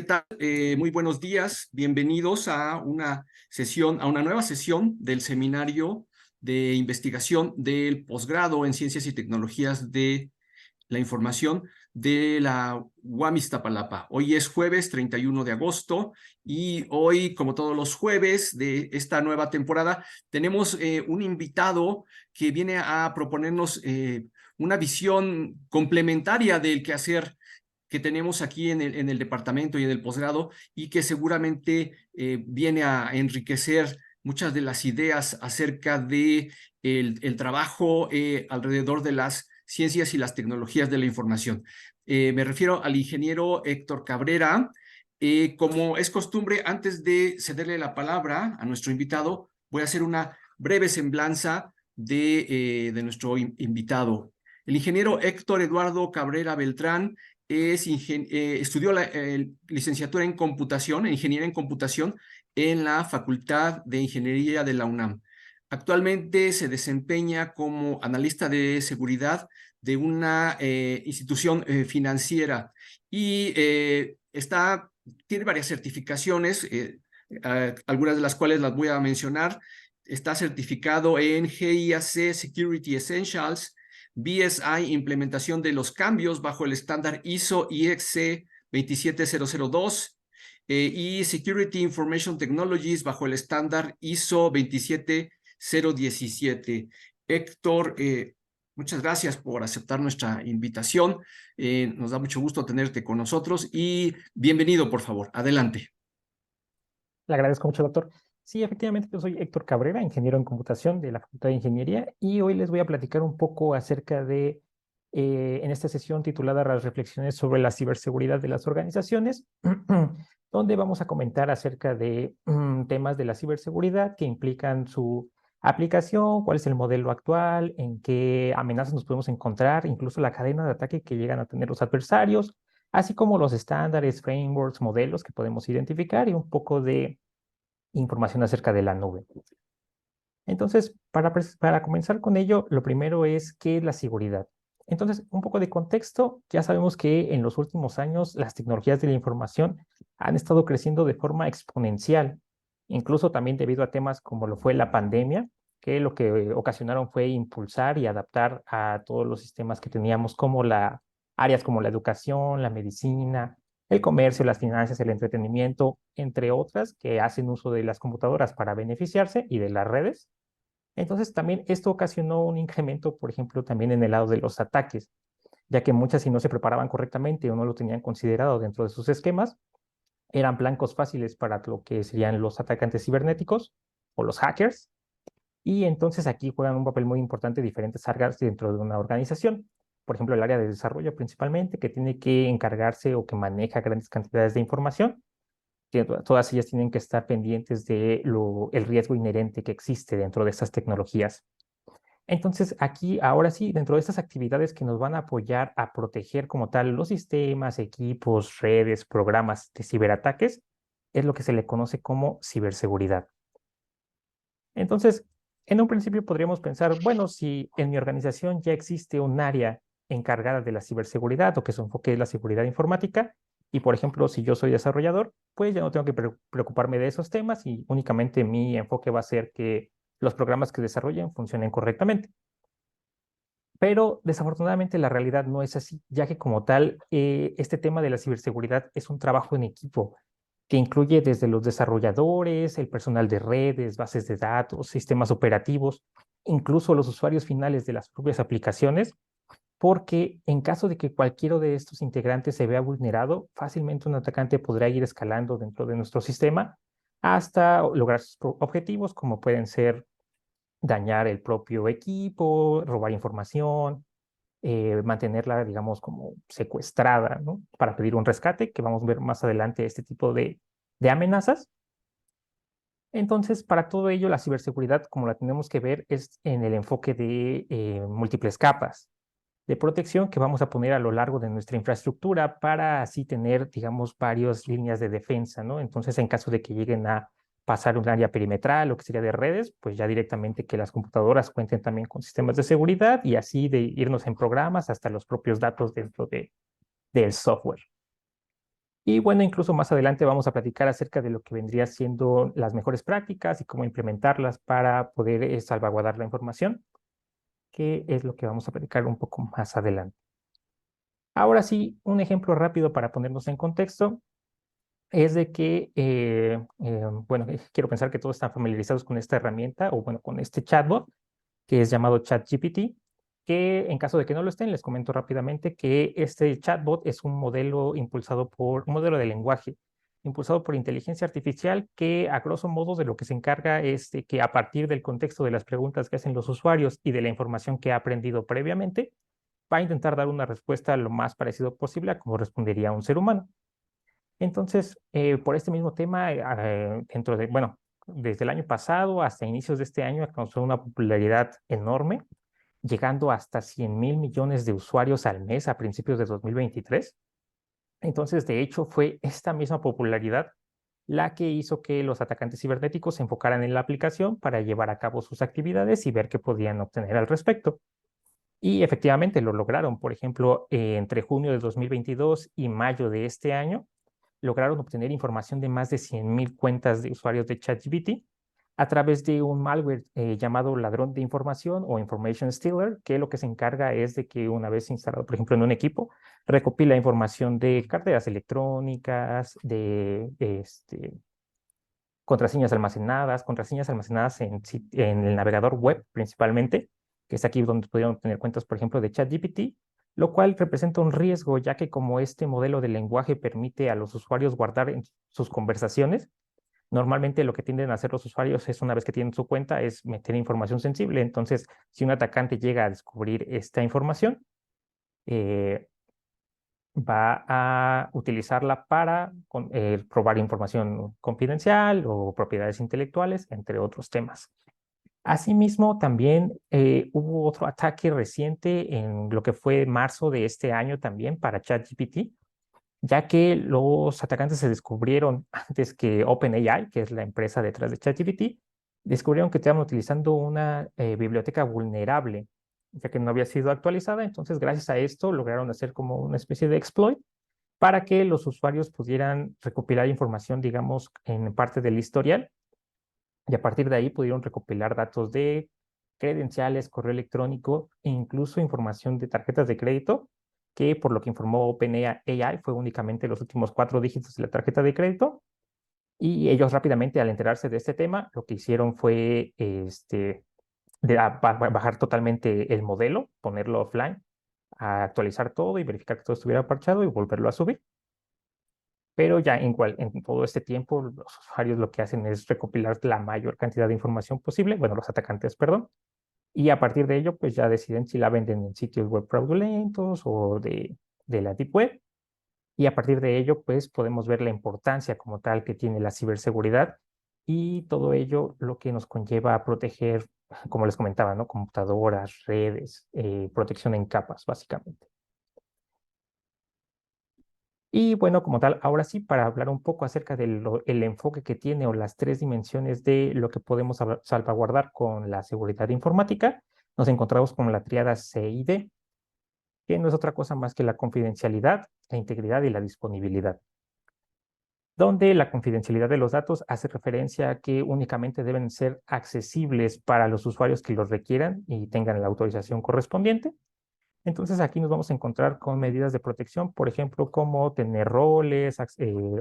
¿Qué tal? Muy buenos días. Bienvenidos a una sesión, a una nueva sesión del seminario de investigación del posgrado en Ciencias y Tecnologías de la Información de la UAM Iztapalapa. Hoy es jueves 31 de agosto y hoy, como todos los jueves de esta nueva temporada, tenemos un invitado que viene a proponernos una visión complementaria del quehacer que tenemos aquí en el departamento y en el posgrado y que seguramente viene a enriquecer muchas de las ideas acerca de el trabajo alrededor de las ciencias y las tecnologías de la información. Me refiero al ingeniero Héctor Cabrera. Como es costumbre, antes de cederle la palabra a nuestro invitado, voy a hacer una breve semblanza de nuestro invitado. El ingeniero Héctor Eduardo Cabrera Beltrán estudió la licenciatura en computación, en ingeniería en computación, en la Facultad de Ingeniería de la UNAM. Actualmente se desempeña como analista de seguridad de una institución financiera y tiene varias certificaciones, algunas de las cuales las voy a mencionar. Está certificado en GIAC Security Essentials, BSI, implementación de los cambios bajo el estándar ISO IEC 27002 y Security Information Technologies bajo el estándar ISO 27017. Héctor, muchas gracias por aceptar nuestra invitación. Nos da mucho gusto tenerte con nosotros y bienvenido, por favor. Adelante. Le agradezco mucho, doctor. Sí, efectivamente, yo soy Héctor Cabrera, ingeniero en computación de la Facultad de Ingeniería, y hoy les voy a platicar un poco acerca de, en esta sesión titulada Las reflexiones sobre la ciberseguridad de las organizaciones, donde vamos a comentar acerca de temas de la ciberseguridad que implican su aplicación, cuál es el modelo actual, en qué amenazas nos podemos encontrar, incluso la cadena de ataque que llegan a tener los adversarios, así como los estándares, frameworks, modelos que podemos identificar y un poco de información acerca de la nube. Entonces, para comenzar con ello, lo primero es qué es la seguridad. Entonces, un poco de contexto, ya sabemos que en los últimos años las tecnologías de la información han estado creciendo de forma exponencial, incluso también debido a temas como lo fue la pandemia, que lo que ocasionaron fue impulsar y adaptar a todos los sistemas que teníamos, como áreas como la educación, la medicina, el comercio, las finanzas, el entretenimiento, entre otras, que hacen uso de las computadoras para beneficiarse y de las redes. Entonces, también esto ocasionó un incremento, por ejemplo, también en el lado de los ataques, ya que muchas, si no se preparaban correctamente o no lo tenían considerado dentro de sus esquemas, eran blancos fáciles para lo que serían los atacantes cibernéticos o los hackers. Y entonces aquí juegan un papel muy importante diferentes áreas dentro de una organización. Por ejemplo, el área de desarrollo principalmente, que tiene que encargarse o que maneja grandes cantidades de información. Todas ellas tienen que estar pendientes de el riesgo inherente que existe dentro de estas tecnologías. Entonces, aquí, ahora sí, dentro de estas actividades que nos van a apoyar a proteger como tal los sistemas, equipos, redes, programas de ciberataques, es lo que se le conoce como ciberseguridad. Entonces, en un principio podríamos pensar, bueno, si en mi organización ya existe un área encargada de la ciberseguridad o que su enfoque es la seguridad informática, y por ejemplo, si yo soy desarrollador, pues ya no tengo que preocuparme de esos temas y únicamente mi enfoque va a ser que los programas que desarrollen funcionen correctamente. Pero desafortunadamente la realidad no es así, ya que como tal, este tema de la ciberseguridad es un trabajo en equipo que incluye desde los desarrolladores, el personal de redes, bases de datos, sistemas operativos, incluso los usuarios finales de las propias aplicaciones, porque en caso de que cualquiera de estos integrantes se vea vulnerado, fácilmente un atacante podrá ir escalando dentro de nuestro sistema hasta lograr sus objetivos, como pueden ser dañar el propio equipo, robar información, mantenerla, digamos, como secuestrada, ¿no? Para pedir un rescate, que vamos a ver más adelante este tipo de amenazas. Entonces, para todo ello, la ciberseguridad, como la tenemos que ver, es en el enfoque de múltiples capas de protección que vamos a poner a lo largo de nuestra infraestructura para así tener, digamos, varias líneas de defensa, ¿no? Entonces, en caso de que lleguen a pasar un área perimetral o que sería de redes, pues ya directamente que las computadoras cuenten también con sistemas de seguridad y así de irnos en programas hasta los propios datos dentro del software. Y bueno, incluso más adelante vamos a platicar acerca de lo que vendría siendo las mejores prácticas y cómo implementarlas para poder salvaguardar la información, que es lo que vamos a platicar un poco más adelante. Ahora sí, un ejemplo rápido para ponernos en contexto es de que, bueno, quiero pensar que todos están familiarizados con esta herramienta o bueno, con este chatbot que es llamado ChatGPT, que en caso de que no lo estén, les comento rápidamente que este chatbot es un modelo un modelo de lenguaje impulsado por inteligencia artificial que a grosso modo de lo que se encarga es de que a partir del contexto de las preguntas que hacen los usuarios y de la información que ha aprendido previamente, va a intentar dar una respuesta lo más parecido posible a como respondería un ser humano. Entonces, por este mismo tema, bueno, desde el año pasado hasta inicios de este año alcanzó una popularidad enorme, llegando hasta 100.000 millones de usuarios al mes a principios de 2023. Entonces, de hecho, fue esta misma popularidad la que hizo que los atacantes cibernéticos se enfocaran en la aplicación para llevar a cabo sus actividades y ver qué podían obtener al respecto. Y efectivamente lo lograron. Por ejemplo, entre junio de 2022 y mayo de este año, lograron obtener información de más de 100.000 cuentas de usuarios de ChatGPT a través de un malware llamado ladrón de información o information stealer, que lo que se encarga es de que una vez instalado, por ejemplo, en un equipo, recopila información de carteras electrónicas, contraseñas almacenadas en el navegador web principalmente, que es aquí donde pudieron obtener cuentas, por ejemplo, de ChatGPT, lo cual representa un riesgo, ya que como este modelo de lenguaje permite a los usuarios guardar en sus conversaciones, normalmente lo que tienden a hacer los usuarios es, una vez que tienen su cuenta, es meter información sensible. Entonces, si un atacante llega a descubrir esta información, eh, va a utilizarla para probar información confidencial o propiedades intelectuales, entre otros temas. Asimismo, también hubo otro ataque reciente en lo que fue marzo de este año también para ChatGPT, ya que los atacantes se descubrieron antes que OpenAI, que es la empresa detrás de ChatGPT, descubrieron que estaban utilizando una biblioteca vulnerable, ya que no había sido actualizada. Entonces, gracias a esto, lograron hacer como una especie de exploit para que los usuarios pudieran recopilar información, digamos, en parte del historial, y a partir de ahí pudieron recopilar datos de credenciales, correo electrónico e incluso información de tarjetas de crédito, que por lo que informó OpenAI fue únicamente los últimos 4 dígitos de la tarjeta de crédito. Y ellos rápidamente, al enterarse de este tema, lo que hicieron fue bajar totalmente el modelo, ponerlo offline, a actualizar todo y verificar que todo estuviera parchado y volverlo a subir. Pero ya en todo este tiempo, los usuarios lo que hacen es recopilar la mayor cantidad de información posible, bueno, los atacantes, perdón, y a partir de ello, pues ya deciden si la venden en sitios web fraudulentos o de la Deep Web, y a partir de ello, pues podemos ver la importancia como tal que tiene la ciberseguridad y todo ello lo que nos conlleva a proteger, como les comentaba, ¿no? Computadoras, redes, protección en capas, básicamente. Y bueno, como tal, ahora sí, para hablar un poco acerca del enfoque que tiene o las 3 dimensiones de lo que podemos salvaguardar con la seguridad informática, nos encontramos con la tríada CID, que no es otra cosa más que la confidencialidad, la integridad y la disponibilidad, donde la confidencialidad de los datos hace referencia a que únicamente deben ser accesibles para los usuarios que los requieran y tengan la autorización correspondiente. Entonces aquí nos vamos a encontrar con medidas de protección, por ejemplo, como tener roles,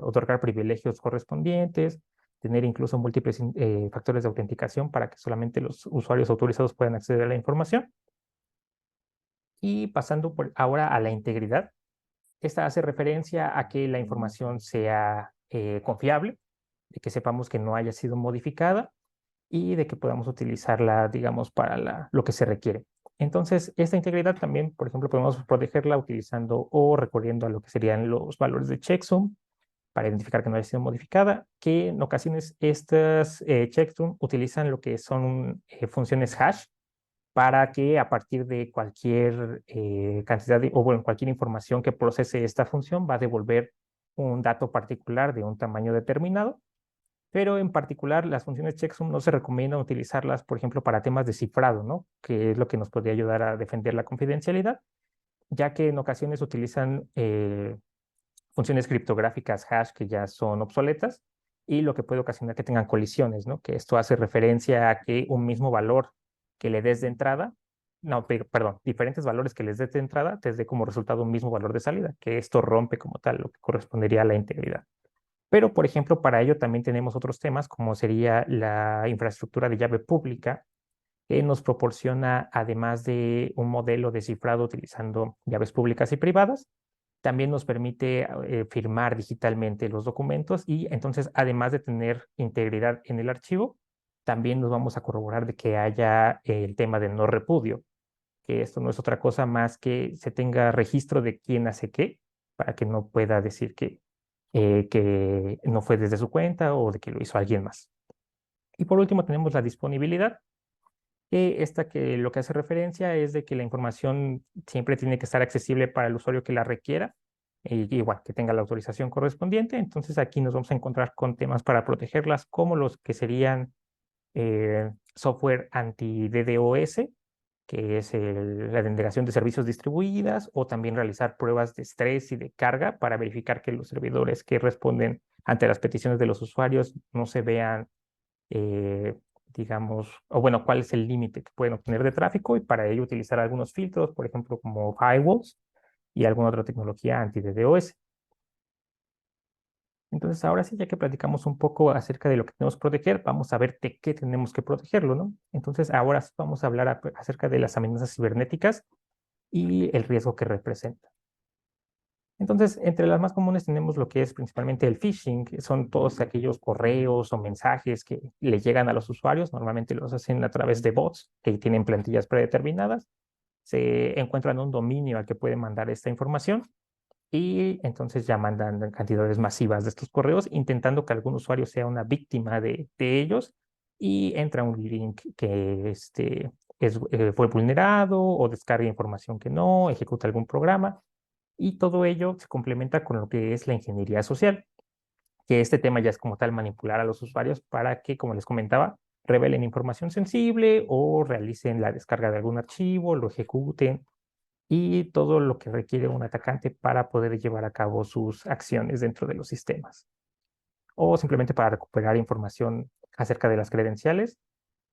otorgar privilegios correspondientes, tener incluso múltiples factores de autenticación para que solamente los usuarios autorizados puedan acceder a la información. Y pasando ahora a la integridad, esta hace referencia a que la información sea confiable, de que sepamos que no haya sido modificada y de que podamos utilizarla, digamos, para lo que se requiere. Entonces, esta integridad también, por ejemplo, podemos protegerla utilizando o recurriendo a lo que serían los valores de checksum para identificar que no haya sido modificada, que en ocasiones estas checksum utilizan lo que son funciones hash para que a partir de cualquier cantidad o bueno, cualquier información que procese esta función va a devolver un dato particular de un tamaño determinado, pero en particular las funciones checksum no se recomienda utilizarlas, por ejemplo, para temas de cifrado, ¿no? Que es lo que nos podría ayudar a defender la confidencialidad, ya que en ocasiones utilizan funciones criptográficas hash que ya son obsoletas, y lo que puede ocasionar que tengan colisiones, ¿no? Que esto hace referencia a que un mismo valor que le des de entrada, no, perdón, diferentes valores que les des de entrada te dé como resultado un mismo valor de salida, que esto rompe como tal lo que correspondería a la integridad. Pero, por ejemplo, para ello también tenemos otros temas, como sería la infraestructura de llave pública, que nos proporciona, además de un modelo de cifrado utilizando llaves públicas y privadas, también nos permite firmar digitalmente los documentos, y entonces, además de tener integridad en el archivo, también nos vamos a corroborar de que haya el tema del no repudio, que esto no es otra cosa más que se tenga registro de quién hace qué, para que no pueda decir que no fue desde su cuenta o de que lo hizo alguien más. Y por último tenemos la disponibilidad, que esta que lo que hace referencia es de que la información siempre tiene que estar accesible para el usuario que la requiera, y igual que tenga la autorización correspondiente. Entonces aquí nos vamos a encontrar con temas para protegerlas, como los que serían software anti-DDoS, que es la denegación de servicios distribuidas, o también realizar pruebas de estrés y de carga para verificar que los servidores que responden ante las peticiones de los usuarios no se vean, eh, digamos, o bueno, cuál es el límite que pueden obtener de tráfico, y para ello utilizar algunos filtros, por ejemplo, como firewalls y alguna otra tecnología anti-DDoS. Entonces, ahora sí, ya que platicamos un poco acerca de lo que tenemos que proteger, vamos a ver de qué tenemos que protegerlo, ¿no? Entonces, ahora sí vamos a hablar acerca de las amenazas cibernéticas y el riesgo que representan. Entonces, entre las más comunes tenemos lo que es principalmente el phishing, que son todos aquellos correos o mensajes que le llegan a los usuarios. Normalmente los hacen a través de bots que tienen plantillas predeterminadas. Se encuentran un dominio al que pueden mandar esta información, y entonces ya mandan cantidades masivas de estos correos intentando que algún usuario sea una víctima de ellos, y entra un link que fue vulnerado, o descarga información que no, ejecuta algún programa, y todo ello se complementa con lo que es la ingeniería social, que este tema ya es como tal manipular a los usuarios para que, como les comentaba, revelen información sensible o realicen la descarga de algún archivo, lo ejecuten, y todo lo que requiere un atacante para poder llevar a cabo sus acciones dentro de los sistemas. O simplemente para recuperar información acerca de las credenciales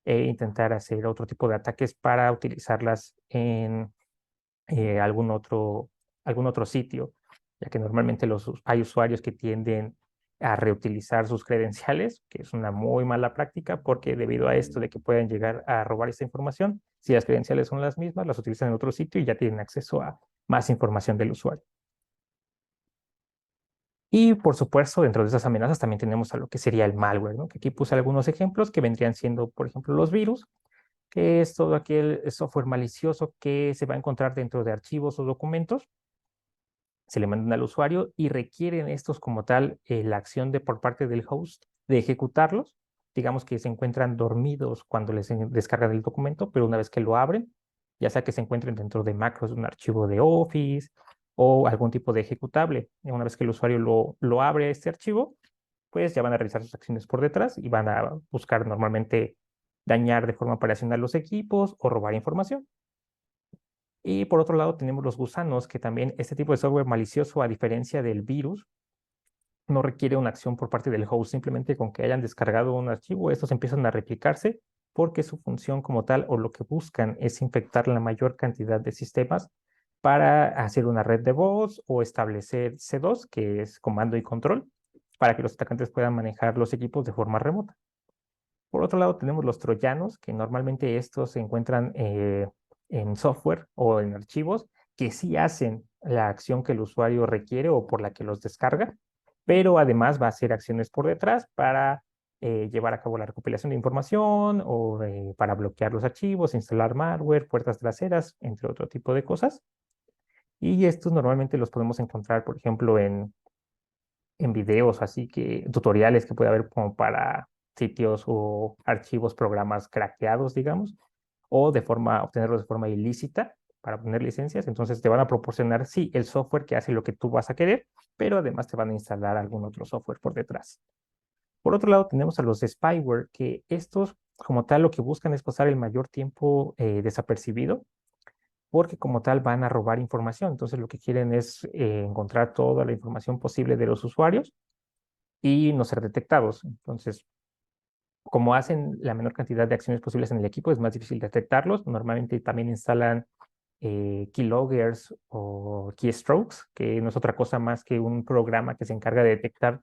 e intentar hacer otro tipo de ataques para utilizarlas en algún otro sitio, ya que normalmente hay usuarios que tienden a reutilizar sus credenciales, que es una muy mala práctica, porque debido a esto de que puedan llegar a robar esta información, si las credenciales son las mismas, las utilizan en otro sitio y ya tienen acceso a más información del usuario. Y por supuesto, dentro de esas amenazas también tenemos a lo que sería el malware, ¿no? Que aquí puse algunos ejemplos que vendrían siendo, por ejemplo, los virus, que es todo aquel software malicioso que se va a encontrar dentro de archivos o documentos, se le mandan al usuario y requieren estos como tal la acción de por parte del host de ejecutarlos. Digamos que se encuentran dormidos cuando les descargan el documento, pero una vez que lo abren, ya sea que se encuentren dentro de macros de un archivo de Office o algún tipo de ejecutable, y una vez que el usuario lo abre este archivo, pues ya van a realizar sus acciones por detrás y van a buscar normalmente dañar de forma operacional los equipos o robar información. Y por otro lado tenemos los gusanos, que también este tipo de software malicioso, a diferencia del virus, no requiere una acción por parte del host. Simplemente con que hayan descargado un archivo, estos empiezan a replicarse, porque su función como tal, o lo que buscan, es infectar la mayor cantidad de sistemas para hacer una red de bots o establecer C2, que es comando y control, para que los atacantes puedan manejar los equipos de forma remota. Por otro lado, tenemos los troyanos, que normalmente estos se encuentran en software o en archivos que sí hacen la acción que el usuario requiere o por la que los descarga, pero además va a hacer acciones por detrás para llevar a cabo la recopilación de información, o para bloquear los archivos, instalar malware, puertas traseras, entre otro tipo de cosas. Y estos normalmente los podemos encontrar, por ejemplo, en videos, así que tutoriales que puede haber como para sitios o archivos, programas craqueados, digamos, o obtenerlos de forma ilícita para obtener licencias. Entonces te van a proporcionar, sí, el software que hace lo que tú vas a querer, pero además te van a instalar algún otro software por detrás. Por otro lado, tenemos a los de spyware, que estos, como tal, lo que buscan es pasar el mayor tiempo desapercibido, porque como tal van a robar información. Entonces lo que quieren es encontrar toda la información posible de los usuarios y no ser detectados. Entonces, como hacen la menor cantidad de acciones posibles en el equipo, es más difícil detectarlos. Normalmente también instalan keyloggers o keystrokes, que no es otra cosa más que un programa que se encarga de detectar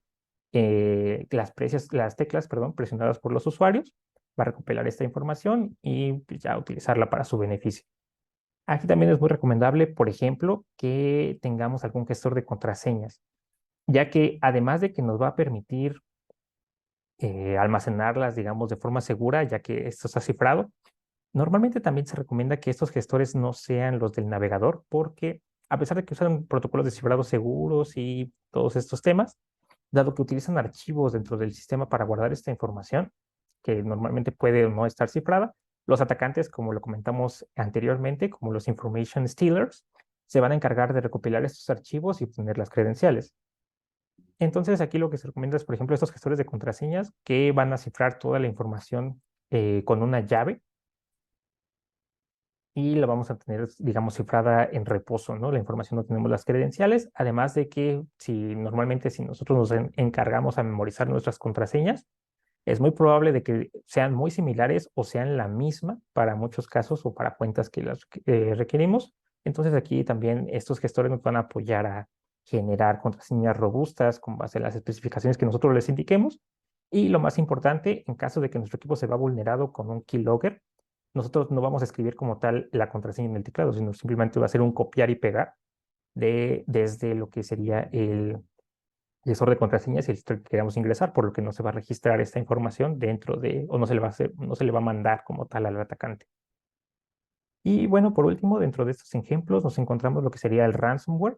las teclas, perdón, presionadas por los usuarios, va a recopilar esta información y pues, ya utilizarla para su beneficio. Aquí también es muy recomendable, por ejemplo, que tengamos algún gestor de contraseñas, ya que además de que nos va a permitir almacenarlas, digamos, de forma segura, ya que esto está cifrado, normalmente también se recomienda que estos gestores no sean los del navegador, porque a pesar de que usan protocolos de cifrado seguros y todos estos temas, dado que utilizan archivos dentro del sistema para guardar esta información, que normalmente puede o no estar cifrada, los atacantes, como lo comentamos anteriormente, como los information stealers, se van a encargar de recopilar estos archivos y obtener las credenciales. Entonces, aquí lo que se recomienda es, por ejemplo, estos gestores de contraseñas que van a cifrar toda la información con una llave y la vamos a tener, digamos, cifrada en reposo, ¿no? La información no tenemos las credenciales, además de que si nosotros nos encargamos a memorizar nuestras contraseñas, es muy probable de que sean muy similares o sean la misma para muchos casos o para cuentas que las requerimos. Entonces aquí también estos gestores nos van a apoyar a generar contraseñas robustas con base en las especificaciones que nosotros les indiquemos. Y lo más importante, en caso de que nuestro equipo se va vulnerado con un keylogger, nosotros no vamos a escribir como tal la contraseña en el teclado, sino simplemente va a ser un copiar y pegar desde lo que sería el gestor de contraseñas y el sitio que queramos ingresar, por lo que no se va a registrar esta información dentro de, o no se le va a hacer, no se le va a mandar como tal al atacante. Y bueno, por último, dentro de estos ejemplos nos encontramos lo que sería el ransomware,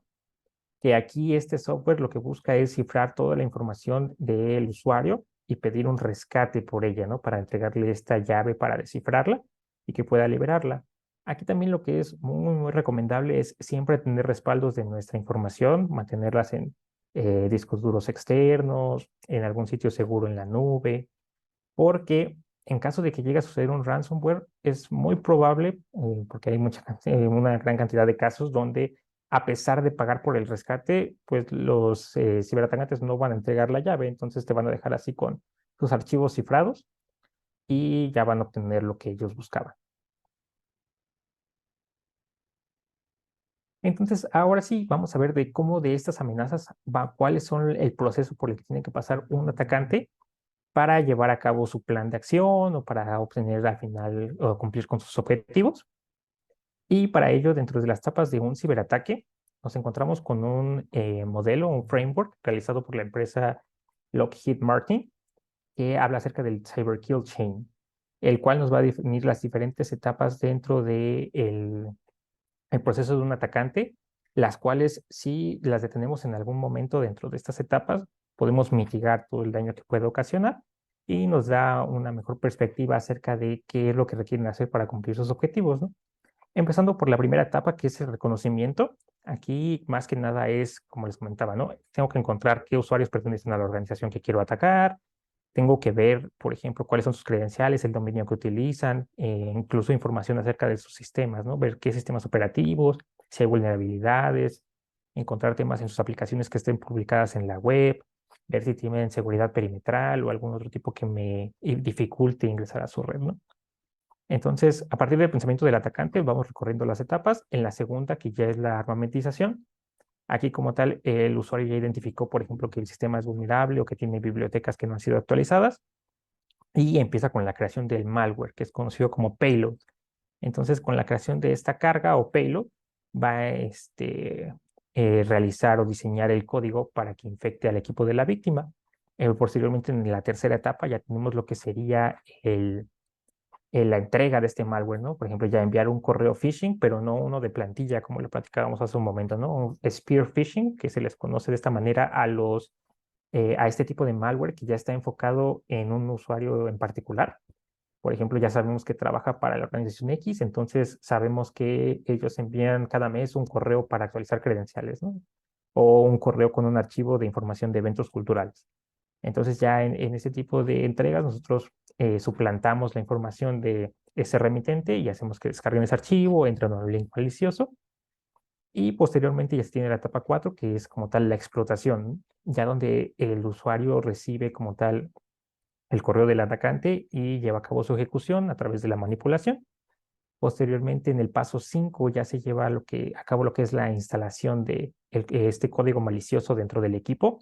que aquí este software lo que busca es cifrar toda la información del usuario y pedir un rescate por ella, ¿no? Para entregarle esta llave para descifrarla y que pueda liberarla. Aquí también lo que es muy recomendable es siempre tener respaldos de nuestra información, mantenerlas en discos duros externos, en algún sitio seguro en la nube, porque en caso de que llegue a suceder un ransomware, es muy probable, porque hay una gran cantidad de casos donde a pesar de pagar por el rescate, pues los ciberatacantes no van a entregar la llave, entonces te van a dejar así con tus archivos cifrados y ya van a obtener lo que ellos buscaban. Entonces, ahora sí, vamos a ver de cómo de estas amenazas cuáles son el proceso por el que tiene que pasar un atacante para llevar a cabo su plan de acción o para obtener al final o cumplir con sus objetivos. Y para ello, dentro de las etapas de un ciberataque, nos encontramos con un modelo, un framework realizado por la empresa Lockheed Martin, que habla acerca del Cyber Kill Chain, el cual nos va a definir las diferentes etapas dentro de el proceso de un atacante, las cuales si las detenemos en algún momento dentro de estas etapas, podemos mitigar todo el daño que puede ocasionar y nos da una mejor perspectiva acerca de qué es lo que requieren hacer para cumplir sus objetivos, ¿no? Empezando por la primera etapa, que es el reconocimiento. Aquí más que nada es, como les comentaba, ¿no? Tengo que encontrar qué usuarios pertenecen a la organización que quiero atacar. Tengo que ver, por ejemplo, cuáles son sus credenciales, el dominio que utilizan, incluso información acerca de sus sistemas, ¿no? Ver qué sistemas operativos, si hay vulnerabilidades, encontrar temas en sus aplicaciones que estén publicadas en la web, ver si tienen seguridad perimetral o algún otro tipo que me dificulte ingresar a su red, ¿no? Entonces, a partir del pensamiento del atacante, vamos recorriendo las etapas. En la segunda, que ya es la armamentización, aquí como tal, el usuario ya identificó, por ejemplo, que el sistema es vulnerable o que tiene bibliotecas que no han sido actualizadas y empieza con la creación del malware, que es conocido como payload. Entonces, con la creación de esta carga o payload, va a realizar o diseñar el código para que infecte al equipo de la víctima. Posteriormente, en la tercera etapa, ya tenemos lo que sería la entrega de este malware, ¿no? Por ejemplo, ya enviar un correo phishing, pero no uno de plantilla, como lo platicábamos hace un momento, ¿no? Un spear phishing, que se les conoce de esta manera a este tipo de malware que ya está enfocado en un usuario en particular. Por ejemplo, ya sabemos que trabaja para la organización X, entonces sabemos que ellos envían cada mes un correo para actualizar credenciales, ¿no? O un correo con un archivo de información de eventos culturales. Entonces ya en ese tipo de entregas nosotros suplantamos la información de ese remitente y hacemos que descarguen ese archivo, entren a un link malicioso. Y posteriormente ya se tiene la etapa 4, que es como tal la explotación, ya donde el usuario recibe como tal el correo del atacante y lleva a cabo su ejecución a través de la manipulación. Posteriormente, en el paso 5 ya se lleva a cabo lo que es la instalación de este código malicioso dentro del equipo.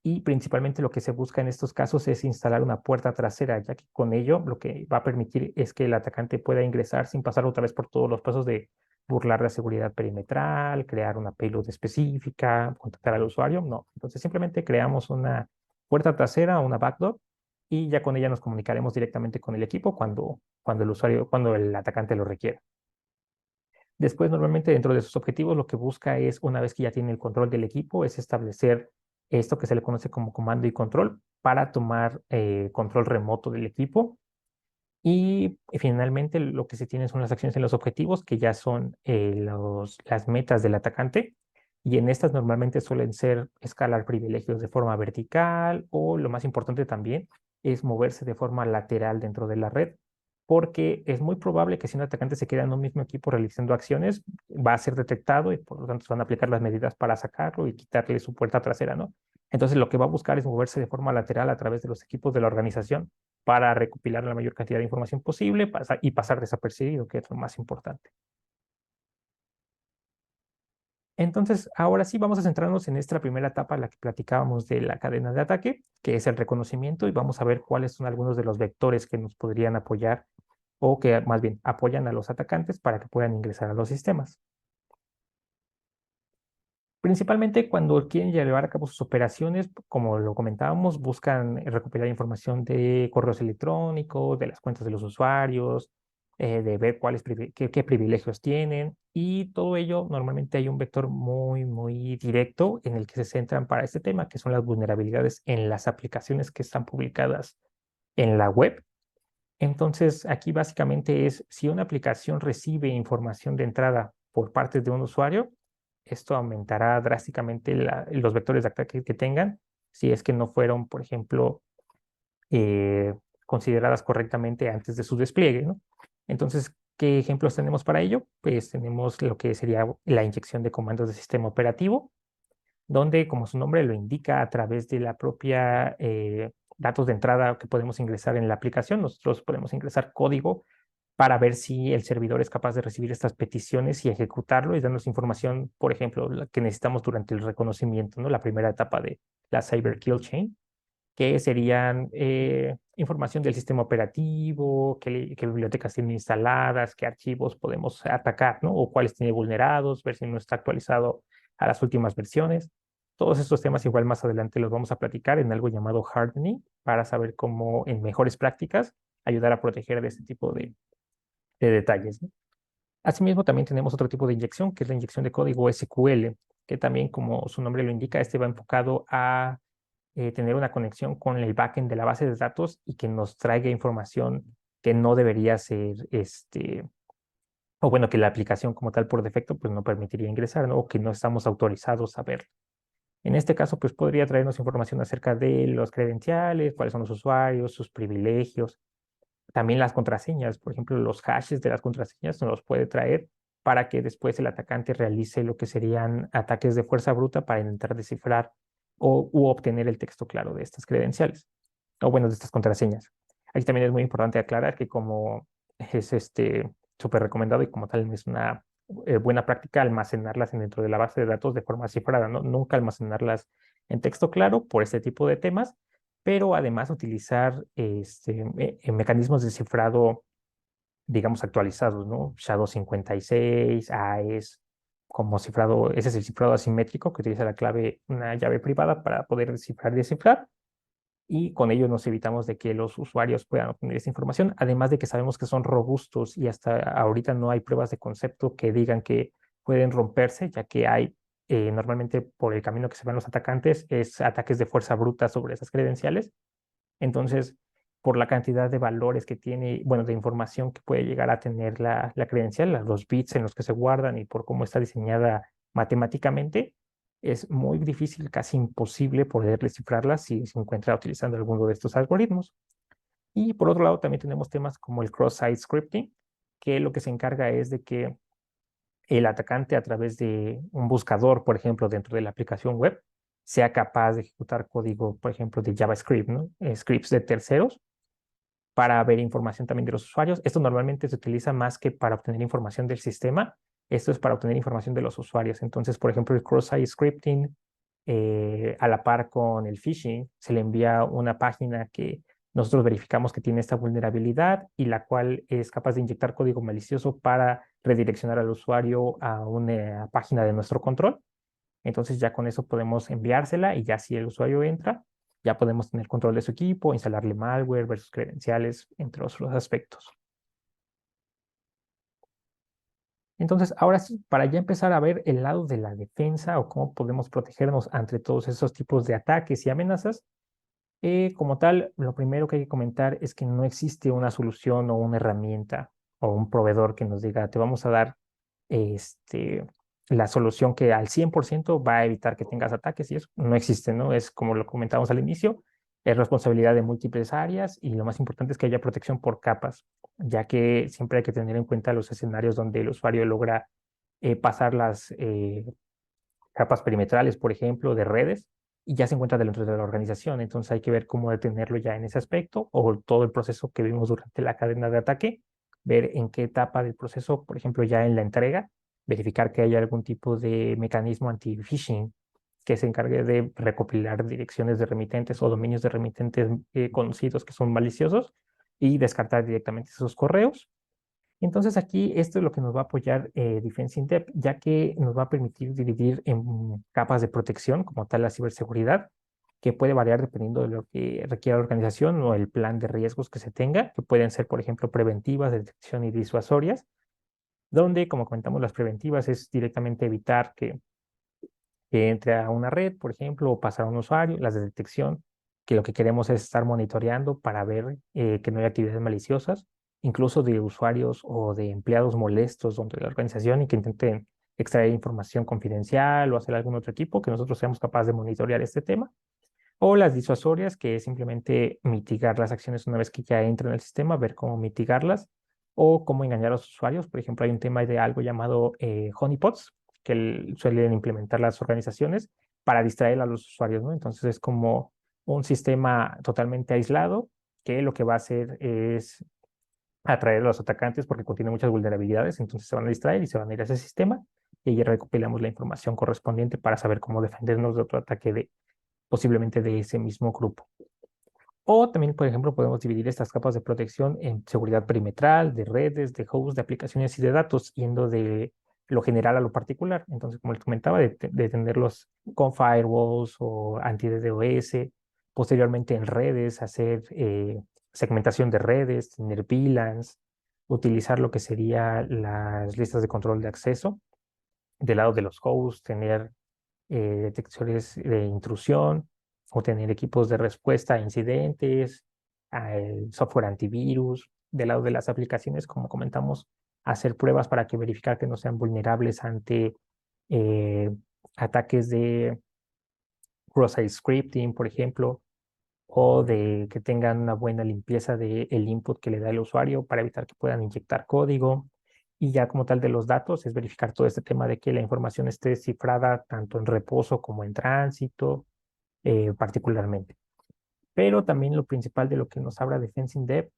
Y principalmente lo que se busca en estos casos es instalar una puerta trasera, ya que con ello lo que va a permitir es que el atacante pueda ingresar sin pasar otra vez por todos los pasos de burlar la seguridad perimetral, crear una payload específica, contactar al usuario. No, entonces simplemente creamos una puerta trasera, una backdoor, y ya con ella nos comunicaremos directamente con el equipo cuando el atacante lo requiera. Después, normalmente dentro de sus objetivos, lo que busca es, una vez que ya tiene el control del equipo, es establecer esto que se le conoce como comando y control para tomar control remoto del equipo. Y finalmente lo que se tiene son las acciones en los objetivos, que ya son las metas del atacante. Y en estas normalmente suelen ser escalar privilegios de forma vertical o lo más importante también es moverse de forma lateral dentro de la red, porque es muy probable que si un atacante se queda en un mismo equipo realizando acciones, va a ser detectado y por lo tanto se van a aplicar las medidas para sacarlo y quitarle su puerta trasera, ¿no? Entonces lo que va a buscar es moverse de forma lateral a través de los equipos de la organización para recopilar la mayor cantidad de información posible y pasar desapercibido, que es lo más importante. Entonces, ahora sí vamos a centrarnos en esta primera etapa, la que platicábamos de la cadena de ataque, que es el reconocimiento, y vamos a ver cuáles son algunos de los vectores que nos podrían apoyar o que más bien apoyan a los atacantes para que puedan ingresar a los sistemas. Principalmente cuando quieren llevar a cabo sus operaciones, como lo comentábamos, buscan recuperar información de correos electrónicos, de las cuentas de los usuarios, de ver qué privilegios tienen, y todo ello normalmente hay un vector muy directo en el que se centran para este tema, que son las vulnerabilidades en las aplicaciones que están publicadas en la web. Entonces, aquí básicamente es si una aplicación recibe información de entrada por parte de un usuario, esto aumentará drásticamente los vectores de ataque que tengan, si es que no fueron, por ejemplo, eh, consideradas correctamente antes de su despliegue, ¿no? Entonces, ¿qué ejemplos tenemos para ello? Pues tenemos lo que sería la inyección de comandos de sistema operativo, donde, como su nombre lo indica, a través de la propia datos de entrada que podemos ingresar en la aplicación, nosotros podemos ingresar código para ver si el servidor es capaz de recibir estas peticiones y ejecutarlo y darnos información, por ejemplo, la que necesitamos durante el reconocimiento, ¿no? La primera etapa de la Cyber Kill Chain, que serían información del sistema operativo, qué bibliotecas tienen instaladas, qué archivos podemos atacar, ¿no? O cuáles tiene vulnerados, ver si no está actualizado a las últimas versiones. Todos estos temas igual más adelante los vamos a platicar en algo llamado hardening para saber cómo en mejores prácticas ayudar a proteger de este tipo de detalles, ¿no? Asimismo, también tenemos otro tipo de inyección, que es la inyección de código SQL, que también, como su nombre lo indica, este va enfocado a tener una conexión con el backend de la base de datos y que nos traiga información que no debería ser, o bueno, que la aplicación como tal por defecto, pues no permitiría ingresar, ¿no? O que no estamos autorizados a ver. En este caso, pues podría traernos información acerca de los credenciales, cuáles son los usuarios, sus privilegios, también las contraseñas, por ejemplo, los hashes de las contraseñas nos los puede traer para que después el atacante realice lo que serían ataques de fuerza bruta para intentar descifrar u obtener el texto claro de estas credenciales, o bueno, de estas contraseñas. Aquí también es muy importante aclarar que como es súper recomendado y como tal es una buena práctica almacenarlas dentro de la base de datos de forma cifrada, ¿no? Nunca almacenarlas en texto claro por este tipo de temas, pero además utilizar mecanismos de cifrado, digamos, actualizados, ¿no? SHA-256, AES, como cifrado, ese es el cifrado asimétrico que utiliza la clave, una llave privada para poder descifrar y descifrar, y con ello nos evitamos de que los usuarios puedan obtener esa información, además de que sabemos que son robustos y hasta ahorita no hay pruebas de concepto que digan que pueden romperse, ya que hay normalmente por el camino que se van los atacantes es ataques de fuerza bruta sobre esas credenciales. Entonces, por la cantidad de valores que tiene, bueno, de información que puede llegar a tener la credencial, los bits en los que se guardan y por cómo está diseñada matemáticamente, es muy difícil, casi imposible poder descifrarla si se encuentra utilizando alguno de estos algoritmos. Y por otro lado, también tenemos temas como el cross-site scripting, que lo que se encarga es de que el atacante a través de un buscador, por ejemplo, dentro de la aplicación web, sea capaz de ejecutar código, por ejemplo, de JavaScript, ¿no? Scripts de terceros para ver información también de los usuarios. Esto normalmente se utiliza más que para obtener información del sistema. Esto es para obtener información de los usuarios. Entonces, por ejemplo, el cross-site scripting, a la par con el phishing, se le envía una página que nosotros verificamos que tiene esta vulnerabilidad y la cual es capaz de inyectar código malicioso para redireccionar al usuario a una página de nuestro control. Entonces ya con eso podemos enviársela y ya si el usuario entra, ya podemos tener control de su equipo, instalarle malware, ver sus credenciales, entre otros aspectos. Entonces, ahora sí, para ya empezar a ver el lado de la defensa o cómo podemos protegernos ante todos esos tipos de ataques y amenazas, como tal, lo primero que hay que comentar es que no existe una solución o una herramienta o un proveedor que nos diga, te vamos a dar este, la solución que al 100% va a evitar que tengas ataques y eso no existe, ¿no? Es como lo comentábamos al inicio, es responsabilidad de múltiples áreas y lo más importante es que haya protección por capas, ya que siempre hay que tener en cuenta los escenarios donde el usuario logra pasar las capas perimetrales, por ejemplo, de redes, y ya se encuentra dentro de la organización. Entonces hay que ver cómo detenerlo ya en ese aspecto o todo el proceso que vimos durante la cadena de ataque, ver en qué etapa del proceso, por ejemplo, ya en la entrega, verificar que haya algún tipo de mecanismo anti-phishing que se encargue de recopilar direcciones de remitentes o dominios de remitentes conocidos que son maliciosos y descartar directamente esos correos. Entonces aquí esto es lo que nos va a apoyar Defense in Depth, ya que nos va a permitir dividir en capas de protección, como tal la ciberseguridad, que puede variar dependiendo de lo que requiera la organización o el plan de riesgos que se tenga, que pueden ser, por ejemplo, preventivas, de detección y disuasorias, donde, como comentamos, las preventivas es directamente evitar que entre a una red, por ejemplo, o pasar a un usuario, las de detección, que lo que queremos es estar monitoreando para ver que no hay actividades maliciosas, incluso de usuarios o de empleados molestos dentro de la organización y que intenten extraer información confidencial o hacer algún otro equipo que nosotros seamos capaces de monitorear este tema. O las disuasorias, que es simplemente mitigar las acciones una vez que ya entran en el sistema, ver cómo mitigarlas o cómo engañar a los usuarios. Por ejemplo, hay un tema de algo llamado honeypots que suelen implementar las organizaciones para distraer a los usuarios, ¿no? Entonces es como un sistema totalmente aislado que lo que va a hacer es atraer a los atacantes porque contiene muchas vulnerabilidades, entonces se van a distraer y se van a ir a ese sistema y ahí recopilamos la información correspondiente para saber cómo defendernos de otro ataque de posiblemente de ese mismo grupo. O también, por ejemplo, podemos dividir estas capas de protección en seguridad perimetral, de redes, de hosts, de aplicaciones y de datos, yendo de lo general a lo particular. Entonces, como les comentaba, de tenerlos con firewalls o anti-DDoS, posteriormente en redes, hacer segmentación de redes, tener VLANs, utilizar lo que sería las listas de control de acceso del lado de los hosts, tener detectores de intrusión o tener equipos de respuesta a incidentes, el software antivirus, del lado de las aplicaciones, como comentamos, hacer pruebas para que verificar que no sean vulnerables ante eh, ataques de cross-site scripting, por ejemplo, o de que tengan una buena limpieza del input que le da el usuario para evitar que puedan inyectar código. Y ya como tal de los datos es verificar todo este tema de que la información esté cifrada tanto en reposo como en tránsito, particularmente. Pero también lo principal de lo que nos habla Defense in Depth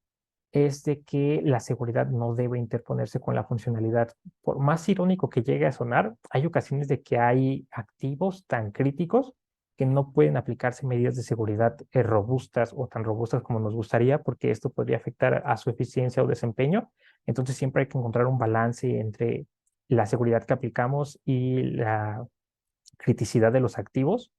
es de que la seguridad no debe interponerse con la funcionalidad. Por más irónico que llegue a sonar, hay ocasiones de que hay activos tan críticos que no pueden aplicarse medidas de seguridad robustas o tan robustas como nos gustaría, porque esto podría afectar a su eficiencia o desempeño. Entonces siempre hay que encontrar un balance entre la seguridad que aplicamos y la criticidad de los activos.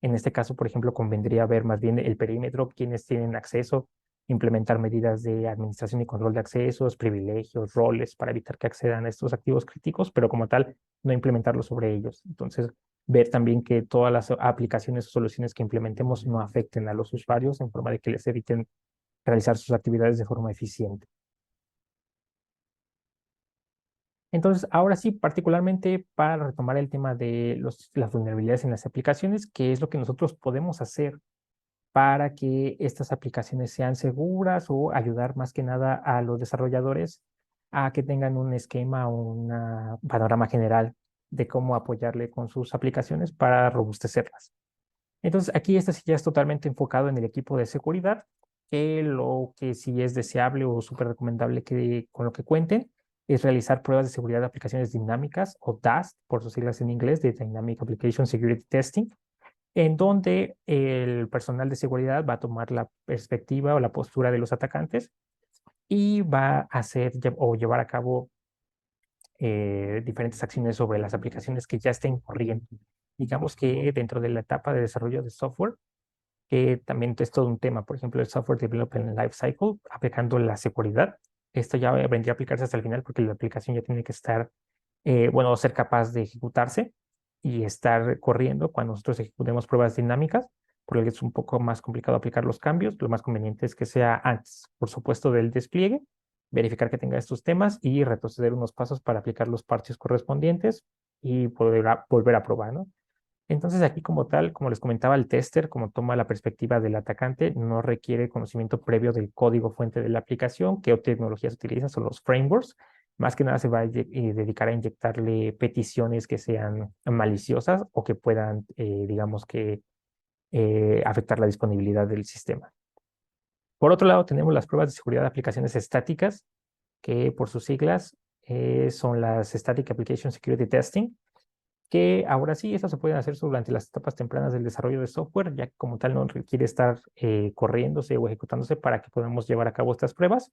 En este caso, por ejemplo, convendría ver más bien el perímetro, quienes tienen acceso, implementar medidas de administración y control de accesos, privilegios, roles para evitar que accedan a estos activos críticos, pero como tal, no implementarlo sobre ellos. Entonces, ver también que todas las aplicaciones o soluciones que implementemos no afecten a los usuarios en forma de que les eviten realizar sus actividades de forma eficiente. Entonces, ahora sí, particularmente para retomar el tema de las vulnerabilidades en las aplicaciones, ¿qué es lo que nosotros podemos hacer para que estas aplicaciones sean seguras o ayudar más que nada a los desarrolladores a que tengan un esquema o un panorama general de cómo apoyarle con sus aplicaciones para robustecerlas. Entonces, aquí este sí ya es totalmente enfocado en el equipo de seguridad, que lo que sí es deseable o súper recomendable que con lo que cuenten es realizar pruebas de seguridad de aplicaciones dinámicas o DAST, por sus siglas en inglés, de Dynamic Application Security Testing, en donde el personal de seguridad va a tomar la perspectiva o la postura de los atacantes y va a hacer o llevar a cabo diferentes acciones sobre las aplicaciones que ya estén corriendo. Digamos que dentro de la etapa de desarrollo de software, que también es todo un tema, por ejemplo, el Software Development Life Cycle, aplicando la seguridad. Esto ya vendría a aplicarse hasta el final porque la aplicación ya tiene que estar, bueno, ser capaz de ejecutarse y estar corriendo cuando nosotros ejecutemos pruebas dinámicas, por lo que es un poco más complicado aplicar los cambios. Lo más conveniente es que sea antes, por supuesto, del despliegue, verificar que tenga estos temas y retroceder unos pasos para aplicar los parches correspondientes y poder volver a probar, ¿no? Entonces aquí como tal, como les comentaba, el tester, como toma la perspectiva del atacante, no requiere conocimiento previo del código fuente de la aplicación, qué tecnologías utilizan, son los frameworks. Más que nada se va a dedicar a inyectarle peticiones que sean maliciosas o que puedan, digamos que, afectar la disponibilidad del sistema. Por otro lado, tenemos las pruebas de seguridad de aplicaciones estáticas, que por sus siglas son las Static Application Security Testing, que ahora sí, estas se pueden hacer durante las etapas tempranas del desarrollo de software, ya que como tal no requiere estar corriéndose o ejecutándose para que podamos llevar a cabo estas pruebas.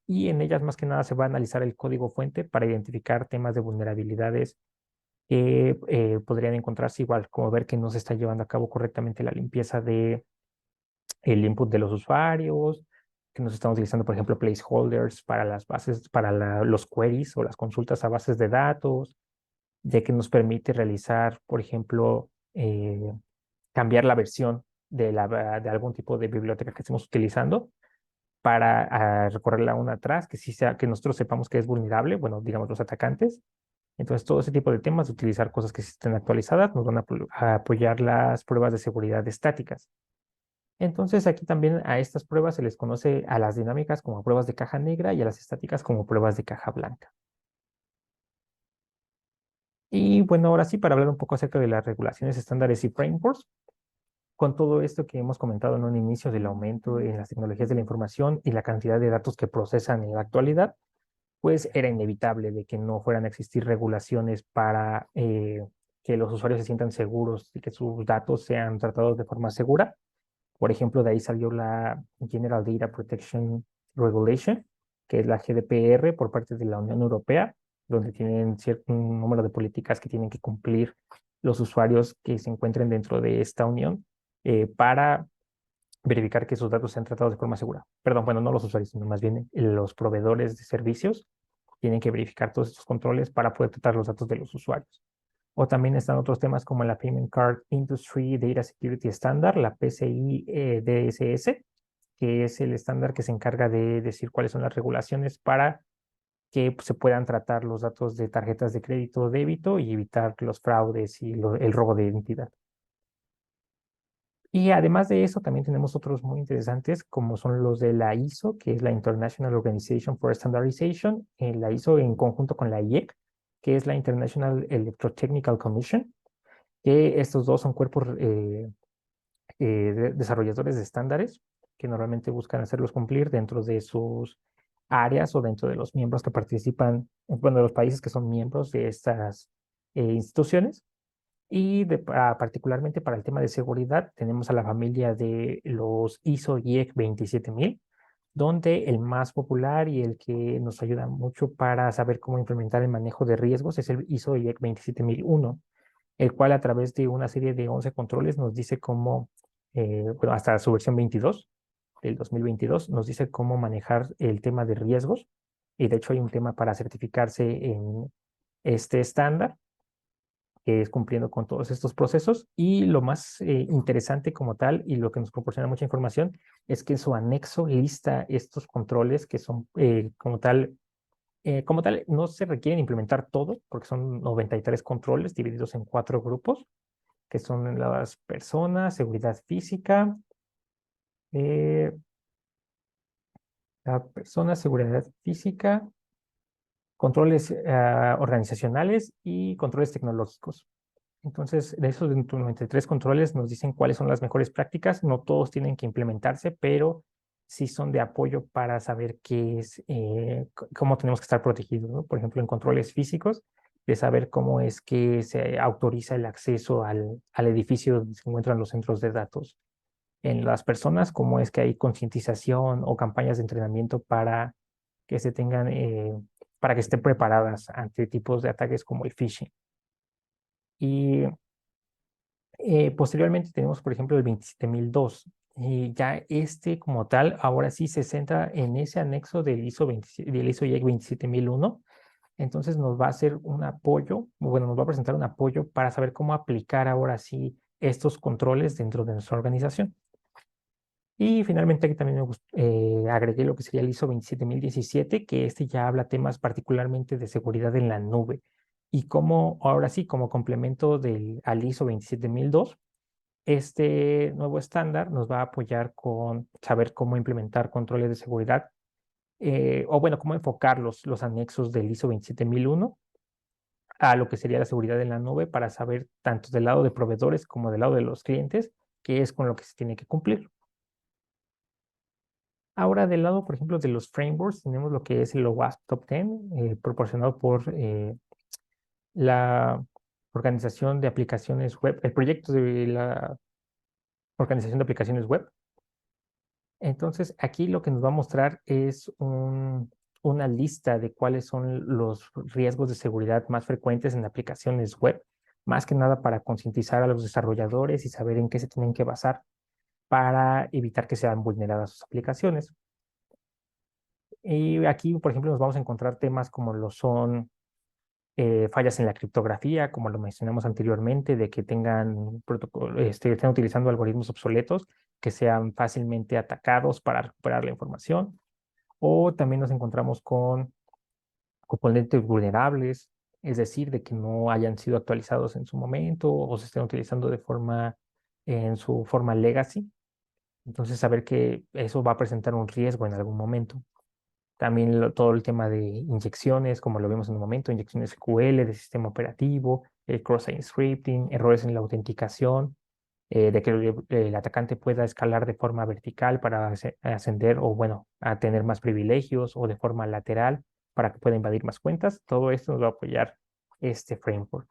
Y en ellas más que nada se va a analizar el código fuente para identificar temas de vulnerabilidades que podrían encontrarse igual, como ver que no se está llevando a cabo correctamente la limpieza de el input de los usuarios, que no se están utilizando, por ejemplo, placeholders para las bases, para los queries o las consultas a bases de datos, ya que nos permite realizar, por ejemplo, cambiar la versión de algún tipo de biblioteca que estemos utilizando para recorrerla una atrás, que sí sea, que nosotros sepamos que es vulnerable, bueno, digamos los atacantes. Entonces, todo ese tipo de temas, de utilizar cosas que sí estén actualizadas, nos van a apoyar las pruebas de seguridad estáticas. Entonces, aquí también a estas pruebas se les conoce a las dinámicas como pruebas de caja negra y a las estáticas como pruebas de caja blanca. Y bueno, ahora sí, para hablar un poco acerca de las regulaciones, estándares y frameworks, con todo esto que hemos comentado en un inicio del aumento en las tecnologías de la información y la cantidad de datos que procesan en la actualidad, pues era inevitable de que no fueran a existir regulaciones para que los usuarios se sientan seguros y que sus datos sean tratados de forma segura. Por ejemplo, de ahí salió la General Data Protection Regulation, que es la GDPR por parte de la Unión Europea, donde tienen cierto número de políticas que tienen que cumplir los usuarios que se encuentren dentro de esta unión para verificar que sus datos sean tratados de forma segura. Perdón, bueno, no los usuarios, sino más bien los proveedores de servicios tienen que verificar todos estos controles para poder tratar los datos de los usuarios. O también están otros temas como la Payment Card Industry Data Security Standard, la PCI DSS, que es el estándar que se encarga de decir cuáles son las regulaciones para que se puedan tratar los datos de tarjetas de crédito o débito y evitar los fraudes y el robo de identidad. Y además de eso, también tenemos otros muy interesantes, como son los de la ISO, que es la International Organization for Standardization, la ISO en conjunto con la IEC, que es la International Electrotechnical Commission, que estos dos son cuerpos desarrolladores de estándares que normalmente buscan hacerlos cumplir dentro de sus áreas o dentro de los miembros que participan, bueno, de los países que son miembros de estas instituciones. Y particularmente para el tema de seguridad, tenemos a la familia de los ISO IEC 27000, donde el más popular y el que nos ayuda mucho para saber cómo implementar el manejo de riesgos es el ISO IEC 27001, el cual a través de una serie de 11 controles nos dice cómo, bueno, hasta su versión 22 del 2022, nos dice cómo manejar el tema de riesgos. Y de hecho hay un tema para certificarse en este estándar que es cumpliendo con todos estos procesos. Y lo más interesante como tal y lo que nos proporciona mucha información es que en su anexo lista estos controles que son como tal, no se requieren implementar todos porque son 93 controles divididos en 4 grupos, que son las personas, seguridad física, Eh, la persona, seguridad física, controles organizacionales y controles tecnológicos. Entonces, de esos 93 controles nos dicen cuáles son las mejores prácticas. No todos tienen que implementarse, pero sí son de apoyo para saber qué es, cómo tenemos que estar protegidos, ¿no? Por ejemplo, en controles físicos, de saber cómo es que se autoriza el acceso al edificio donde se encuentran los centros de datos. En las personas, cómo es que hay concientización o campañas de entrenamiento para que se tengan, para que estén preparadas ante tipos de ataques como el phishing. Y posteriormente tenemos, por ejemplo, el 27002. Y ya este como tal, ahora sí se centra en ese anexo del ISO 27, del ISO IEC 27001. Entonces nos va a hacer un apoyo, bueno, nos va a presentar un apoyo para saber cómo aplicar ahora sí estos controles dentro de nuestra organización. Y finalmente aquí también agregué lo que sería el ISO 27017, que este ya habla temas particularmente de seguridad en la nube. Y como, ahora sí, como complemento al ISO 27002, este nuevo estándar nos va a apoyar con saber cómo implementar controles de seguridad, o bueno, cómo enfocar los anexos del ISO 27001 a lo que sería la seguridad en la nube para saber tanto del lado de proveedores como del lado de los clientes qué es con lo que se tiene que cumplir. Ahora, del lado, por ejemplo, de los frameworks, tenemos lo que es el OWASP Top 10, proporcionado por la Organización de Aplicaciones Web, el proyecto de la Organización de Aplicaciones Web. Entonces, aquí lo que nos va a mostrar es una lista de cuáles son los riesgos de seguridad más frecuentes en aplicaciones web, más que nada para concientizar a los desarrolladores y saber en qué se tienen que basar para evitar que sean vulneradas sus aplicaciones. Y aquí, por ejemplo, nos vamos a encontrar temas como lo son fallas en la criptografía, como lo mencionamos anteriormente, de que tengan estén utilizando algoritmos obsoletos que sean fácilmente atacados para recuperar la información. O también nos encontramos con componentes vulnerables, es decir, de que no hayan sido actualizados en su momento o se estén utilizando en su forma legacy. Entonces, saber que eso va a presentar un riesgo en algún momento. También todo el tema de inyecciones, como lo vimos en un momento, inyecciones SQL de sistema operativo, el cross-site scripting, errores en la autenticación, de que el atacante pueda escalar de forma vertical para ascender o, bueno, a tener más privilegios o de forma lateral para que pueda invadir más cuentas. Todo esto nos va a apoyar este framework.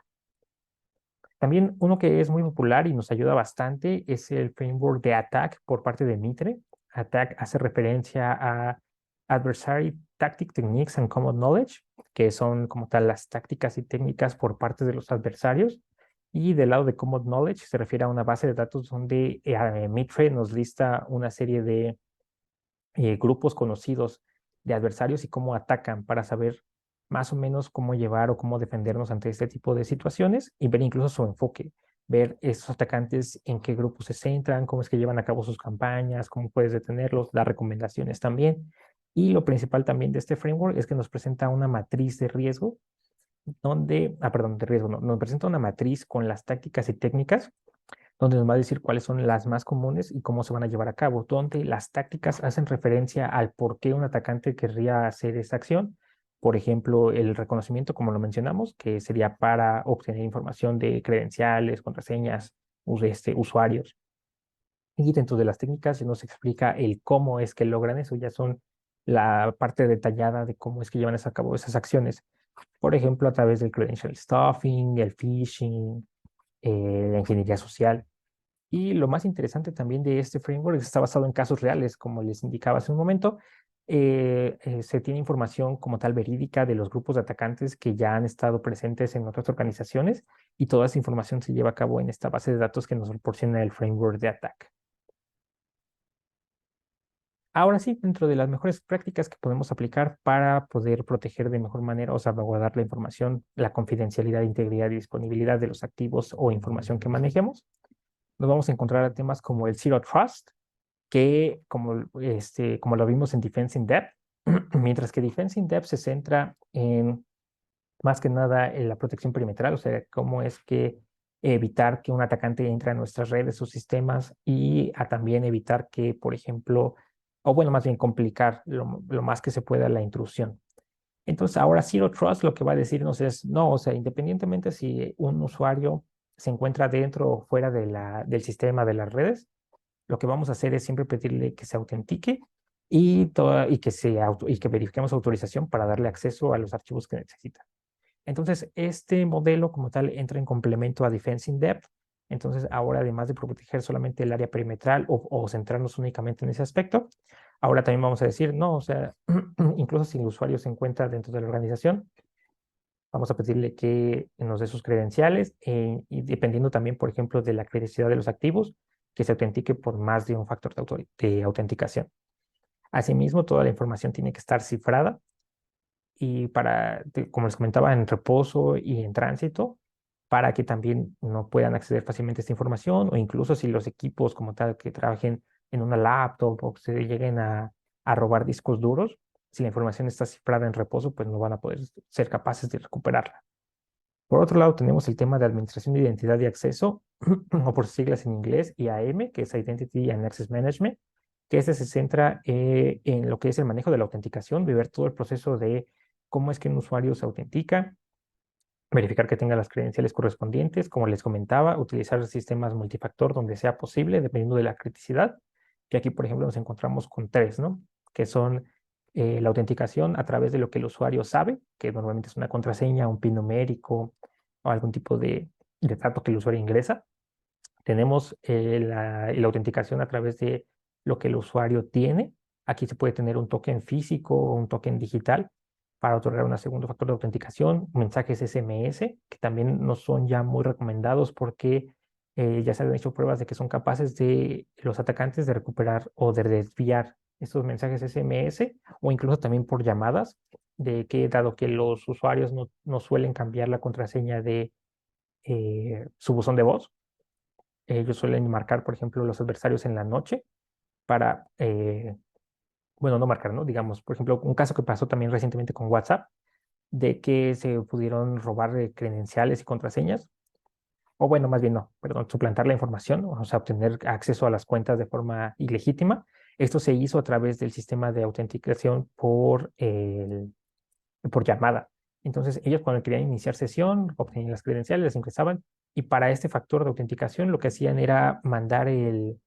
También uno que es muy popular y nos ayuda bastante es el framework de ATT&CK por parte de Mitre. ATT&CK hace referencia a Adversary Tactic Techniques and Common Knowledge, que son como tal las tácticas y técnicas por parte de los adversarios. Y del lado de Common Knowledge se refiere a una base de datos donde Mitre nos lista una serie de grupos conocidos de adversarios y cómo atacan para saber más o menos cómo llevar o cómo defendernos ante este tipo de situaciones y ver incluso su enfoque, ver esos atacantes en qué grupos se centran, cómo es que llevan a cabo sus campañas, cómo puedes detenerlos, dar recomendaciones también. Y lo principal también de este framework es que nos presenta una matriz de riesgo perdón, de riesgo, no, nos presenta una matriz con las tácticas y técnicas donde nos va a decir cuáles son las más comunes y cómo se van a llevar a cabo, donde las tácticas hacen referencia al por qué un atacante querría hacer esta acción. Por ejemplo, el reconocimiento, como lo mencionamos, que sería para obtener información de credenciales, contraseñas, usuarios. Y dentro de las técnicas se nos explica el cómo es que logran eso, ya son la parte detallada de cómo es que llevan a cabo esas acciones. Por ejemplo, a través del credential stuffing, el phishing, la ingeniería social. Y lo más interesante también de este framework es que está basado en casos reales, como les indicaba hace un momento. Se tiene información como tal verídica de los grupos de atacantes que ya han estado presentes en otras organizaciones y toda esa información se lleva a cabo en esta base de datos que nos proporciona el framework de ATT&CK. Ahora sí, dentro de las mejores prácticas que podemos aplicar para poder proteger de mejor manera o salvaguardar la información, la confidencialidad, integridad y disponibilidad de los activos o información que manejemos, nos vamos a encontrar a temas como el Zero Trust, que como lo vimos en Defense in Depth, mientras que Defense in Depth se centra en más que nada en la protección perimetral, o sea, cómo es que evitar que un atacante entre a nuestras redes o sistemas y a también evitar que, por ejemplo, o bueno, más bien complicar lo más que se pueda la intrusión. Entonces, ahora Zero Trust lo que va a decirnos es, no, o sea, independientemente si un usuario se encuentra dentro o fuera del sistema de las redes, lo que vamos a hacer es siempre pedirle que se autentique y que verifiquemos autorización para darle acceso a los archivos que necesita. Entonces, este modelo como tal entra en complemento a Defense in Depth. Entonces, ahora además de proteger solamente el área perimetral o centrarnos únicamente en ese aspecto, ahora también vamos a decir, no, o sea, incluso si el usuario se encuentra dentro de la organización, vamos a pedirle que nos dé sus credenciales y dependiendo también, por ejemplo, de la criticidad de los activos, que se autentique por más de un factor de autenticación. Asimismo, toda la información tiene que estar cifrada y como les comentaba, en reposo y en tránsito, para que también no puedan acceder fácilmente a esta información o incluso si los equipos como tal que trabajen en una laptop o se lleguen a robar discos duros, si la información está cifrada en reposo, pues no van a poder ser capaces de recuperarla. Por otro lado, tenemos el tema de administración de identidad y acceso, o por sus siglas en inglés, IAM, que es Identity and Access Management, que este se centra en lo que es el manejo de la autenticación, de ver todo el proceso de cómo es que un usuario se autentica, verificar que tenga las credenciales correspondientes, como les comentaba, utilizar sistemas multifactor donde sea posible, dependiendo de la criticidad, que aquí, por ejemplo, nos encontramos con tres, ¿no? Que son la autenticación a través de lo que el usuario sabe, que normalmente es una contraseña, un PIN numérico o algún tipo de dato que el usuario ingresa. Tenemos la autenticación a través de lo que el usuario tiene. Aquí se puede tener un token físico o un token digital para otorgar un segundo factor de autenticación, mensajes SMS, que también no son ya muy recomendados porque ya se han hecho pruebas de que son capaces de los atacantes de recuperar o de desviar estos mensajes SMS o incluso también por llamadas, de que dado que los usuarios no suelen cambiar la contraseña de su buzón de voz, ellos suelen marcar, por ejemplo, los adversarios en la noche para, bueno, no marcar, ¿no? Digamos, por ejemplo, un caso que pasó también recientemente con WhatsApp, de que se pudieron robar credenciales y contraseñas, o bueno, más bien no, perdón, suplantar la información, o sea, obtener acceso a las cuentas de forma ilegítima. Esto se hizo a través del sistema de autenticación por llamada. Entonces, ellos cuando querían iniciar sesión, obtenían las credenciales, las ingresaban, y para este factor de autenticación lo que hacían era mandar el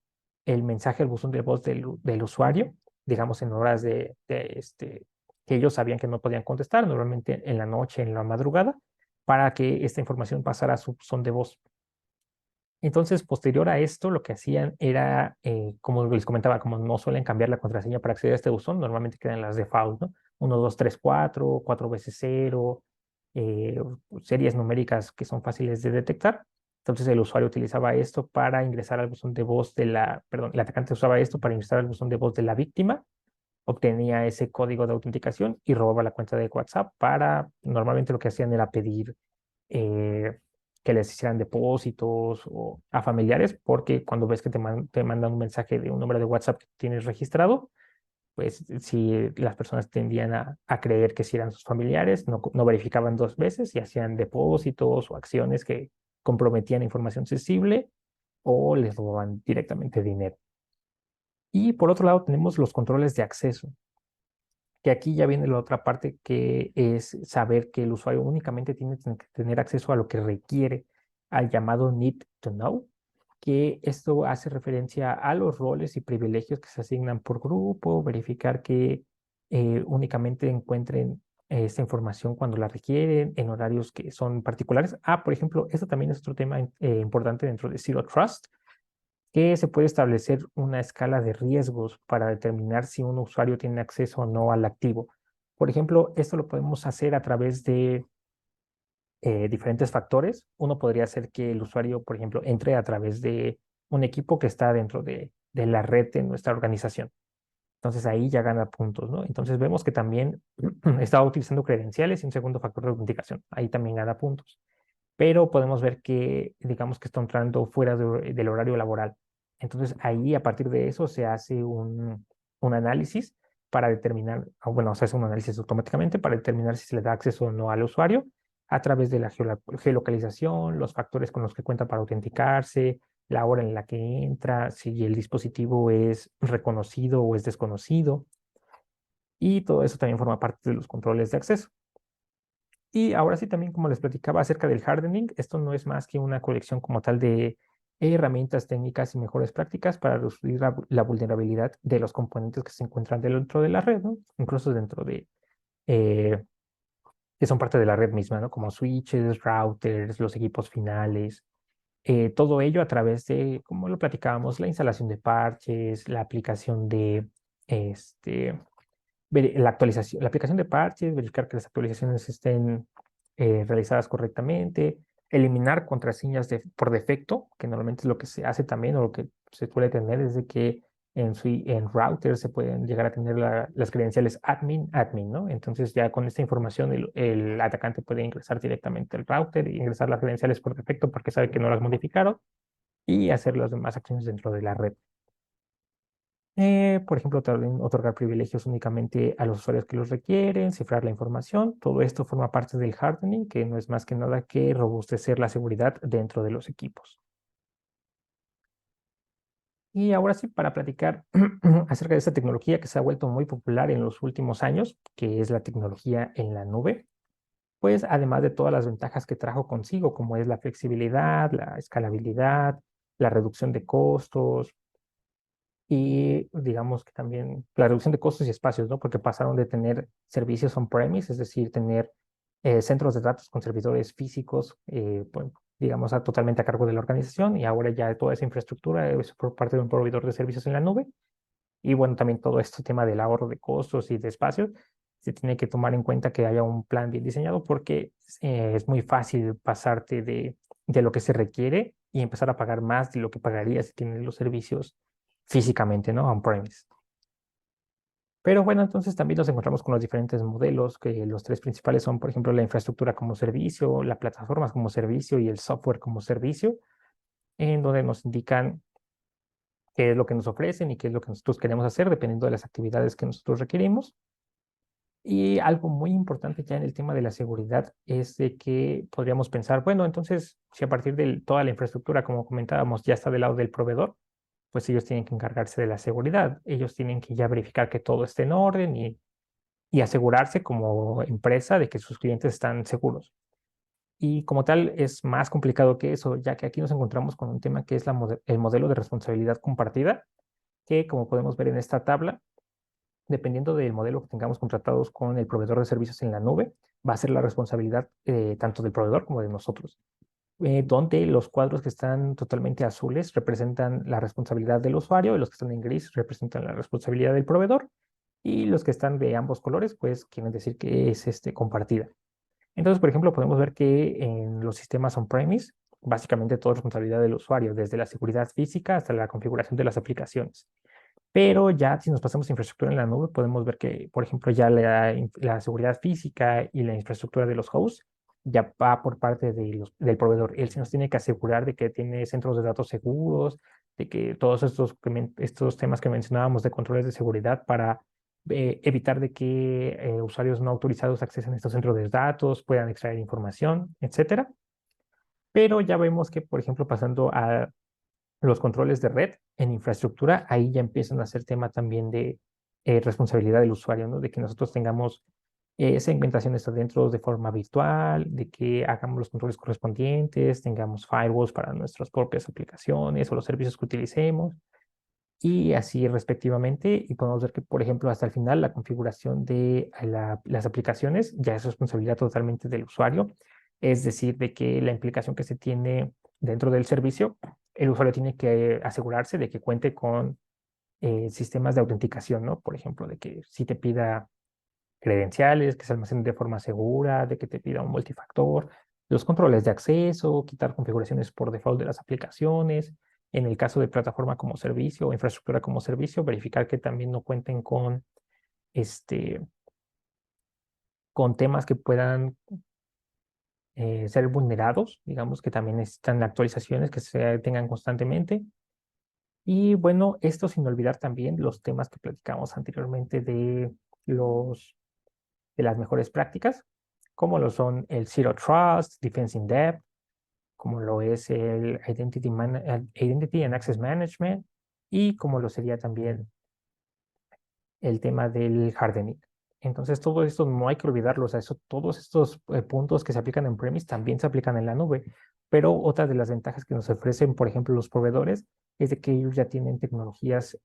mensaje al buzón de voz del usuario, digamos en horas que ellos sabían que no podían contestar, normalmente en la noche, en la madrugada, para que esta información pasara a su buzón de voz. Entonces, posterior a esto, lo que hacían era, como les comentaba, como no suelen cambiar la contraseña para acceder a este buzón, normalmente quedan las default, ¿no? 1, 2, 3, 4, 4 veces 0, series numéricas que son fáciles de detectar. Entonces, el usuario utilizaba esto para ingresar al buzón de voz perdón, el atacante usaba esto para ingresar al buzón de voz de la víctima, obtenía ese código de autenticación y robaba la cuenta de WhatsApp normalmente lo que hacían era pedir eh, que les hicieran depósitos o a familiares, porque cuando ves que te mandan un mensaje de un número de WhatsApp que tienes registrado, pues si las personas tendían a creer que si eran sus familiares, no verificaban dos veces y hacían depósitos o acciones que comprometían información sensible o les robaban directamente dinero. Y por otro lado tenemos los controles de acceso, que aquí ya viene la otra parte que es saber que el usuario únicamente tiene que tener acceso a lo que requiere, al llamado need to know, que esto hace referencia a los roles y privilegios que se asignan por grupo, verificar que únicamente encuentren esta información cuando la requieren, en horarios que son particulares. Por ejemplo, esto también es otro tema importante dentro de Zero Trust, que se puede establecer una escala de riesgos para determinar si un usuario tiene acceso o no al activo. Por ejemplo, esto lo podemos hacer a través de diferentes factores. Uno podría ser que el usuario, por ejemplo, entre a través de un equipo que está dentro de la red de nuestra organización. Entonces ahí ya gana puntos, ¿no? Entonces vemos que también está utilizando credenciales y un segundo factor de autenticación. Ahí también gana puntos, pero podemos ver que, digamos que está entrando fuera del horario laboral. Entonces, ahí a partir de eso se hace un análisis para determinar, bueno, se hace un análisis automáticamente para determinar si se le da acceso o no al usuario. a través de la geolocalización, los factores con los que cuenta para autenticarse, la hora en la que entra, si el dispositivo es reconocido o es desconocido, y todo eso también forma parte de los controles de acceso. Y ahora sí, también como les platicaba acerca del hardening, esto no es más que una colección como tal de herramientas técnicas y mejores prácticas para reducir la vulnerabilidad de los componentes que se encuentran dentro de la red, ¿no? Incluso dentro de, eh, que son parte de la red misma, ¿no? Como switches, routers, los equipos finales, todo ello a través de, como lo platicábamos, la instalación de parches, la aplicación de, este, la actualización, la aplicación de parches, verificar que las actualizaciones estén realizadas correctamente, eliminar contraseñas por defecto, que normalmente es lo que se hace también o lo que se suele tener es de que en routers se pueden llegar a tener las credenciales admin, ¿no? Entonces ya con esta información el atacante puede ingresar directamente al router y ingresar las credenciales por defecto porque sabe que no las modificaron y hacer las demás acciones dentro de la red. Por ejemplo, también otorgar privilegios únicamente a los usuarios que los requieren, cifrar la información. Todo esto forma parte del hardening, que no es más que nada que robustecer la seguridad dentro de los equipos. Y ahora sí, para platicar acerca de esta tecnología que se ha vuelto muy popular en los últimos años, que es la tecnología en la nube, pues además de todas las ventajas que trajo consigo, como es la flexibilidad, la escalabilidad, la reducción de costos, y digamos que también la reducción de costos y espacios, ¿no? Porque pasaron de tener servicios on-premise, es decir, tener centros de datos con servidores físicos, pues, digamos, totalmente a cargo de la organización, y ahora ya toda esa infraestructura es por parte de un proveedor de servicios en la nube. Y bueno, también todo este tema del ahorro de costos y de espacios, se tiene que tomar en cuenta que haya un plan bien diseñado porque es muy fácil pasarte de lo que se requiere y empezar a pagar más de lo que pagarías si tienes los servicios físicamente, ¿no? On-premise. Pero bueno, entonces también nos encontramos con los diferentes modelos, que los tres principales son, por ejemplo, la infraestructura como servicio, la plataforma como servicio y el software como servicio, en donde nos indican qué es lo que nos ofrecen y qué es lo que nosotros queremos hacer, dependiendo de las actividades que nosotros requerimos. Y algo muy importante ya en el tema de la seguridad es de que podríamos pensar, bueno, entonces, si a partir de toda la infraestructura, como comentábamos, ya está del lado del proveedor, pues ellos tienen que encargarse de la seguridad. Ellos tienen que ya verificar que todo esté en orden y asegurarse como empresa de que sus clientes están seguros. Y como tal, es más complicado que eso, ya que aquí nos encontramos con un tema que es el modelo de responsabilidad compartida, que como podemos ver en esta tabla, dependiendo del modelo que tengamos contratados con el proveedor de servicios en la nube, va a ser la responsabilidad tanto del proveedor como de nosotros. Donde los cuadros que están totalmente azules representan la responsabilidad del usuario y los que están en gris representan la responsabilidad del proveedor y los que están de ambos colores pues quieren decir que es compartida. Entonces, por ejemplo, podemos ver que en los sistemas on-premise, básicamente todo es responsabilidad del usuario, desde la seguridad física hasta la configuración de las aplicaciones. Pero ya si nos pasamos a infraestructura en la nube, podemos ver que, por ejemplo, ya la seguridad física y la infraestructura de los hosts ya va por parte del proveedor. Él se nos tiene que asegurar de que tiene centros de datos seguros, de que todos estos temas que mencionábamos de controles de seguridad para evitar de que usuarios no autorizados accesen a estos centros de datos, puedan extraer información, etcétera. Pero ya vemos que, por ejemplo, pasando a los controles de red en infraestructura, ahí ya empiezan a ser tema también de responsabilidad del usuario, ¿no? De que nosotros tengamos segmentaciones adentro de forma virtual, de que hagamos los controles correspondientes, tengamos firewalls para nuestras propias aplicaciones o los servicios que utilicemos y así respectivamente. Y podemos ver que, por ejemplo, hasta el final la configuración de las aplicaciones ya es responsabilidad totalmente del usuario. Es decir, de que la implicación que se tiene dentro del servicio, el usuario tiene que asegurarse de que cuente con sistemas de autenticación, ¿no? Por ejemplo, de que si te pida credenciales, que se almacenen de forma segura, de que te pida un multifactor, los controles de acceso, quitar configuraciones por default de las aplicaciones. En el caso de plataforma como servicio o infraestructura como servicio, verificar que también no cuenten este, con temas que puedan ser vulnerados, digamos que también necesitan actualizaciones que se tengan constantemente. Y bueno, esto sin olvidar también los temas que platicamos anteriormente de las mejores prácticas, como lo son el Zero Trust, Defense in Depth, como lo es el Identity and Access Management, y como lo sería también el tema del hardening. Entonces, todo esto no hay que olvidarlo. O sea, todos estos puntos que se aplican en premise también se aplican en la nube. Pero otra de las ventajas que nos ofrecen, por ejemplo, los proveedores, es de que ellos ya tienen tecnologías,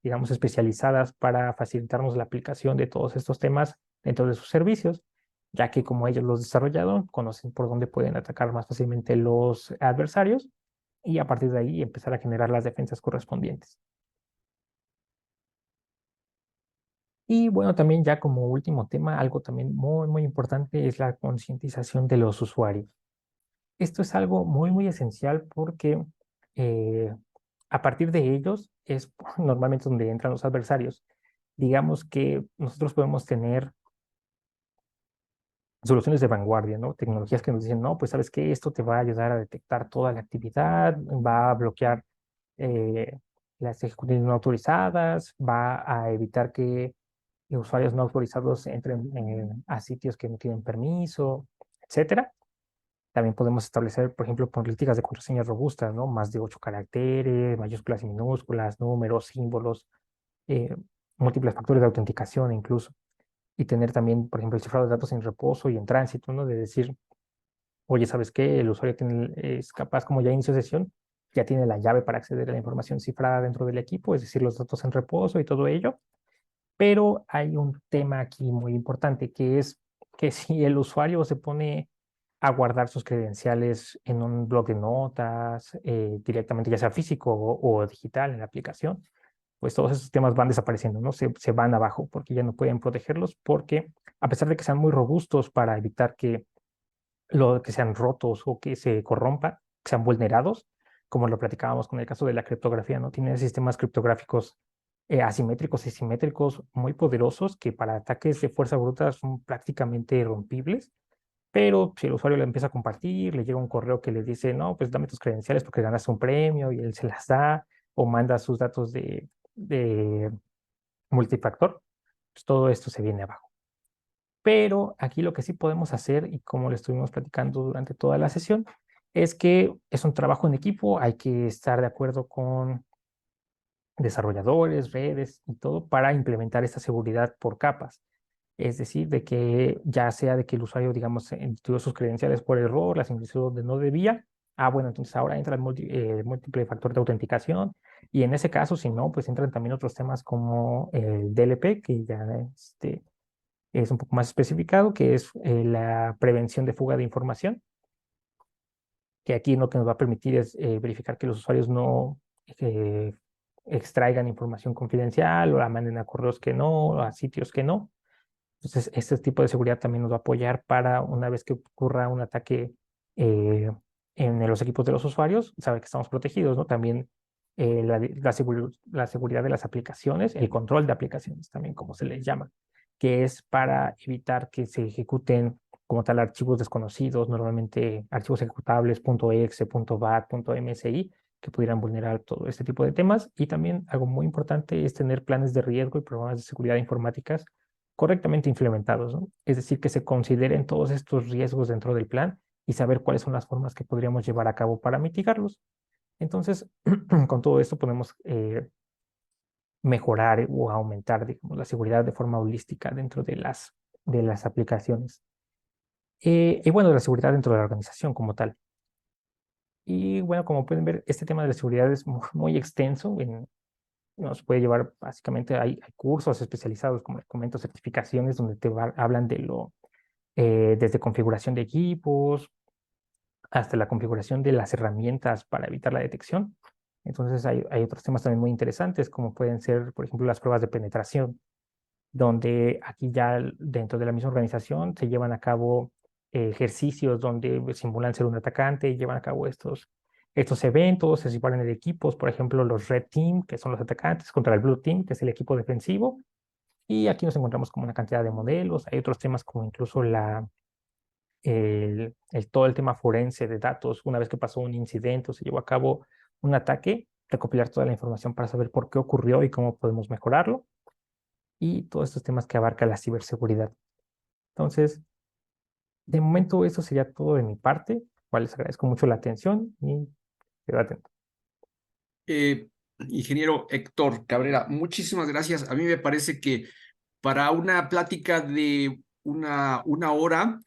digamos, especializadas para facilitarnos la aplicación de todos estos temas dentro de sus servicios, ya que como ellos los desarrollaron, conocen por dónde pueden atacar más fácilmente los adversarios y a partir de ahí empezar a generar las defensas correspondientes. Y bueno, también ya como último tema, algo también muy importante es la concientización de los usuarios. Esto es algo muy esencial porque eh, a partir de ellos es normalmente donde entran los adversarios. Digamos que nosotros podemos tener soluciones de vanguardia, ¿no? Tecnologías que nos dicen, no, pues sabes que esto te va a ayudar a detectar toda la actividad, va a bloquear eh, las ejecuciones no autorizadas, va a evitar que usuarios no autorizados entren a sitios que no tienen permiso, etcétera. También podemos establecer, por ejemplo, políticas de contraseñas robustas, ¿no? Más de 8 caracteres, mayúsculas y minúsculas, números, símbolos, eh, múltiples factores de autenticación incluso. Y tener también, por ejemplo, el cifrado de datos en reposo y en tránsito, ¿no? De decir, oye, ¿sabes qué? El usuario es capaz, como ya inició sesión, ya tiene la llave para acceder a la información cifrada dentro del equipo, es decir, los datos en reposo y todo ello. Pero hay un tema aquí muy importante, que es que si el usuario se pone a guardar sus credenciales en un bloc de notas, directamente, ya sea físico o digital en la aplicación, pues todos esos temas van desapareciendo, ¿no? Se van abajo porque ya no pueden protegerlos, porque a pesar de que sean muy robustos para evitar que sean rotos o que se corrompan, que sean vulnerados, como lo platicábamos con el caso de la criptografía, ¿no? Tienen sistemas criptográficos asimétricos y simétricos muy poderosos que para ataques de fuerza bruta son prácticamente irrompibles, pero si el usuario le empieza a compartir, le llega un correo que le dice, no, pues dame tus credenciales porque ganaste un premio y él se las da, o manda sus datos de multifactor, pues todo esto se viene abajo. Pero aquí lo que sí podemos hacer, y como le estuvimos platicando durante toda la sesión, es que es un trabajo en equipo, hay que estar de acuerdo con desarrolladores, redes y todo para implementar esta seguridad por capas. Es decir, de que ya sea de que el usuario, digamos, introdujo sus credenciales por error, las ingresó donde no debía. Ah, bueno, entonces ahora entra el múltiple factor de autenticación. Y en ese caso, si no, pues entran también otros temas como el DLP, que ya es un poco más especificado, que es la prevención de fuga de información, que aquí lo que nos va a permitir es verificar que los usuarios no eh, extraigan información confidencial o la manden a correos que no, o a sitios que no. Entonces, este tipo de seguridad también nos va a apoyar para una vez que ocurra un ataque eh, en los equipos de los usuarios, saber que estamos protegidos, ¿no? También la seguridad de las aplicaciones, el control de aplicaciones también, como se les llama, que es para evitar que se ejecuten como tal archivos desconocidos, normalmente archivos ejecutables .exe, .bat, .msi, que pudieran vulnerar todo este tipo de temas. Y también algo muy importante es tener planes de riesgo y programas de seguridad informáticas correctamente implementados, ¿no? Es decir, que se consideren todos estos riesgos dentro del plan y saber cuáles son las formas que podríamos llevar a cabo para mitigarlos. Entonces, con todo esto podemos mejorar o aumentar, digamos, la seguridad de forma holística dentro de las aplicaciones. Y bueno, la seguridad dentro de la organización como tal. Y bueno, como pueden ver, este tema de la seguridad es muy extenso. Nos puede llevar, básicamente, hay cursos especializados, como les comento, certificaciones donde hablan de desde configuración de equipos hasta la configuración de las herramientas para evitar la detección. Entonces hay otros temas también muy interesantes, como pueden ser, por ejemplo, las pruebas de penetración, donde aquí ya dentro de la misma organización se llevan a cabo ejercicios donde simulan ser un atacante y llevan a cabo estos eventos, se separan en equipos, por ejemplo, los Red Team, que son los atacantes, contra el Blue Team, que es el equipo defensivo. Y aquí nos encontramos con una cantidad de modelos. Hay otros temas como incluso todo el tema forense de datos. Una vez que pasó un incidente o se llevó a cabo un ataque, recopilar toda la información para saber por qué ocurrió y cómo podemos mejorarlo. Y todos estos temas que abarca la ciberseguridad. Entonces, De momento eso sería todo de mi parte, cual les agradezco mucho la atención y quedo atento. Eh, Ingeniero Héctor Cabrera, muchísimas gracias. A mí me parece que para una plática de una hora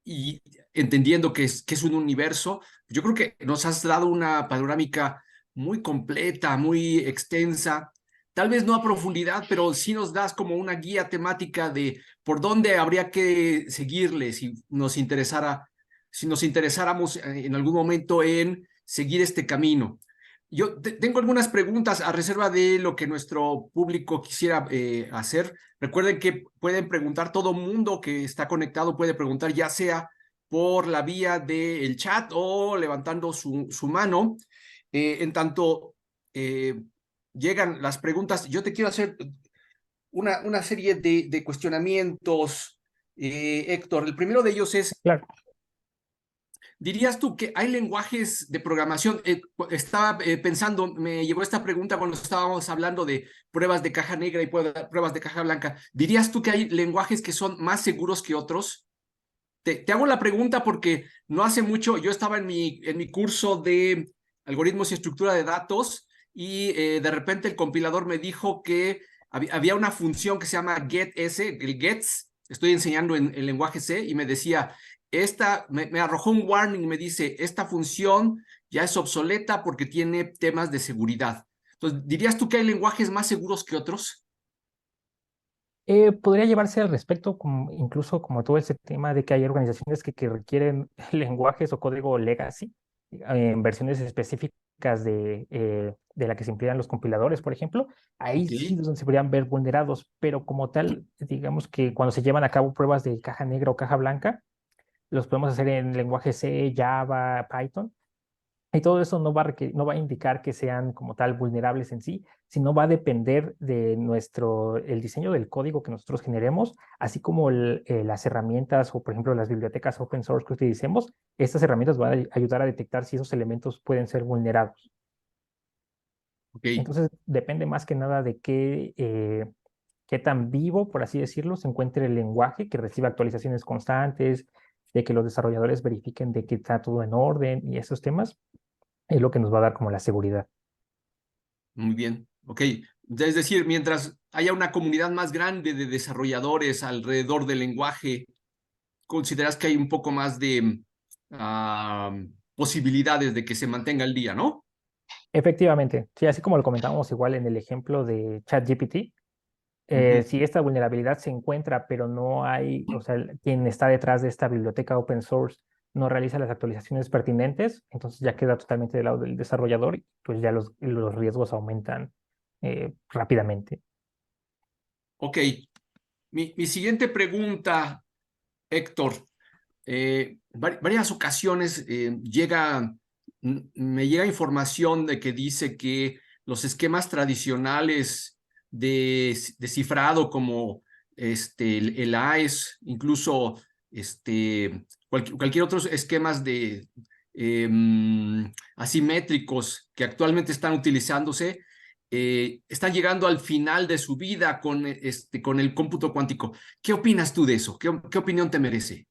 y entendiendo que es un universo, yo creo que nos has dado una panorámica muy completa, muy extensa, tal vez no a profundidad, pero sí nos das como una guía temática de por dónde habría que seguirle si nos interesáramos en algún momento en seguir este camino. Yo tengo algunas preguntas a reserva de lo que nuestro público quisiera hacer. Recuerden que pueden preguntar, todo mundo que está conectado puede preguntar, ya sea por la vía del chat o levantando su mano. En tanto llegan las preguntas, yo te quiero hacer una serie de cuestionamientos, Héctor. El primero de ellos es, Claro. ¿dirías tú que hay lenguajes de programación? Estaba pensando, me llegó esta pregunta cuando estábamos hablando de pruebas de caja negra y pruebas de caja blanca. ¿Dirías tú que hay lenguajes que son más seguros que otros? Te hago la pregunta porque no hace mucho yo estaba en mi curso de algoritmos y estructura de datos y de repente el compilador me dijo que había una función que se llama getS, el gets, estoy enseñando en lenguaje C y me decía, me arrojó un warning y me dice, esta función ya es obsoleta porque tiene temas de seguridad. Entonces, ¿dirías tú que hay lenguajes más seguros que otros? Podría llevarse al respecto, como, incluso como todo ese tema de que hay organizaciones que requieren lenguajes o código legacy en versiones específicas de la que se emplean los compiladores, por ejemplo, ahí Ok. sí es donde se podrían ver vulnerados, pero como tal, digamos que cuando se llevan a cabo pruebas de caja negra o caja blanca, los podemos hacer en lenguaje C, Java, Python. Y todo eso no va a indicar que sean como tal vulnerables en sí, sino va a depender de el diseño del código que nosotros generemos, así como las herramientas o, por ejemplo, las bibliotecas open source que utilicemos. Estas herramientas van a ayudar a detectar si esos elementos pueden ser vulnerados. Ok. Entonces, depende más que nada de qué tan vivo, por así decirlo, se encuentre el lenguaje, que reciba actualizaciones constantes, de que los desarrolladores verifiquen de que está todo en orden y esos temas es lo que nos va a dar como la seguridad. Muy bien, ok. Es decir, mientras haya una comunidad más grande de desarrolladores alrededor del lenguaje, consideras que hay un poco más de posibilidades de que se mantenga el día, ¿no? Efectivamente, sí, así como lo comentábamos igual en el ejemplo de ChatGPT, Ujú. si esta vulnerabilidad se encuentra, pero no hay, o sea, quien está detrás de esta biblioteca open source no realiza las actualizaciones pertinentes, entonces ya queda totalmente del lado del desarrollador y pues ya los riesgos aumentan rápidamente. Ok, mi siguiente pregunta, Héctor. Varias ocasiones me llega información de que dice que los esquemas tradicionales de cifrado como el AES, incluso cualquier otro esquemas de asimétricos que actualmente están utilizándose, están llegando al final de su vida con el cómputo cuántico. ¿Qué opinas tú de eso? ¿Qué opinión te merece?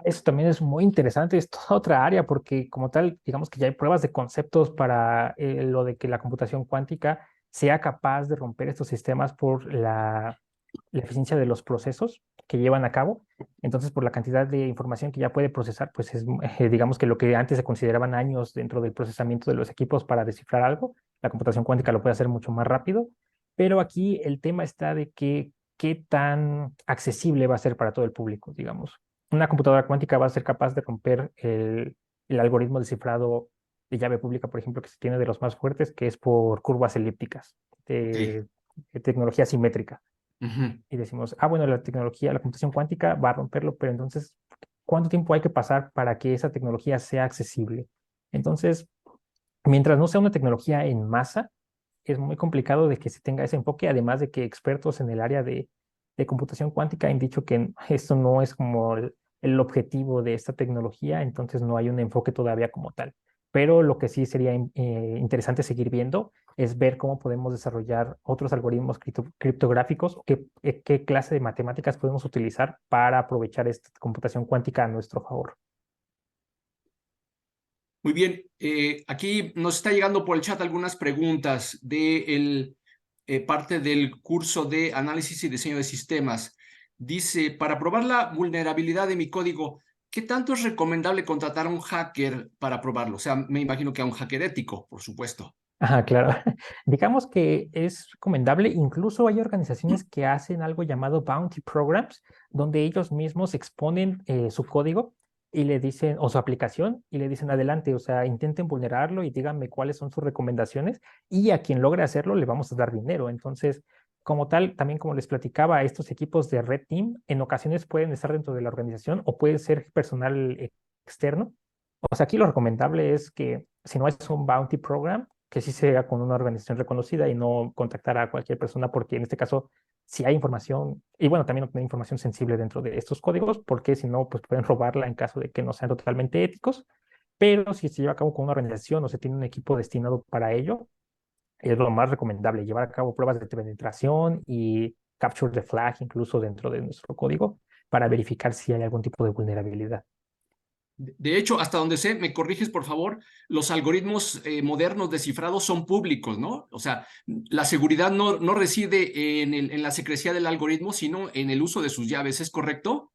Eso también es muy interesante, es toda otra área porque como tal, digamos que ya hay pruebas de conceptos para lo de que la computación cuántica sea capaz de romper estos sistemas por la eficiencia de los procesos que llevan a cabo. Entonces, por la cantidad de información que ya puede procesar, pues es, digamos que lo que antes se consideraban años dentro del procesamiento de los equipos para descifrar algo, la computación cuántica lo puede hacer mucho más rápido. Pero aquí el tema está de que qué tan accesible va a ser para todo el público, digamos. Una computadora cuántica va a ser capaz de romper el algoritmo de cifrado de llave pública, por ejemplo, que se tiene de los más fuertes, que es por curvas elípticas Ok. de tecnología simétrica Ujú. y decimos, ah, bueno, la tecnología, la computación cuántica va a romperlo, pero entonces, ¿cuánto tiempo hay que pasar para que esa tecnología sea accesible? Entonces, mientras no sea una tecnología en masa, es muy complicado de que se tenga ese enfoque, además de que expertos en el área de computación cuántica han dicho que esto no es como el objetivo de esta tecnología, entonces no hay un enfoque todavía como tal. pero lo que sí sería interesante seguir viendo es ver cómo podemos desarrollar otros algoritmos criptográficos, o qué clase de matemáticas podemos utilizar para aprovechar esta computación cuántica a nuestro favor. Muy bien, aquí nos está llegando por el chat algunas preguntas de parte del curso de análisis y diseño de sistemas. Dice, para probar la vulnerabilidad de mi código, ¿qué tanto es recomendable contratar a un hacker para probarlo? O sea, me imagino que a un hacker ético, por supuesto. Ajá, claro. Digamos que es recomendable, incluso hay organizaciones que hacen algo llamado bounty programs, donde ellos mismos exponen su código y le dicen, o su aplicación, y le dicen adelante, o sea, intenten vulnerarlo y díganme cuáles son sus recomendaciones, y a quien logre hacerlo le vamos a dar dinero. Entonces, como tal, también como les platicaba, estos equipos de Red Team en ocasiones pueden estar dentro de la organización o puede ser personal externo. O sea, aquí lo recomendable es que si no es un bounty program, que sí sea con una organización reconocida y no contactar a cualquier persona, porque en este caso, si hay información, y bueno, también no tener información sensible dentro de estos códigos, porque si no, pues pueden robarla en caso de que no sean totalmente éticos. Pero si se lleva a cabo con una organización o se tiene un equipo destinado para ello, es lo más recomendable, llevar a cabo pruebas de penetración y capture the flag incluso dentro de nuestro código para verificar si hay algún tipo de vulnerabilidad. De hecho, hasta donde sé, me corriges por favor, los algoritmos modernos de cifrado son públicos, ¿no? O sea, la seguridad no reside en la secrecía del algoritmo, sino en el uso de sus llaves, ¿es correcto?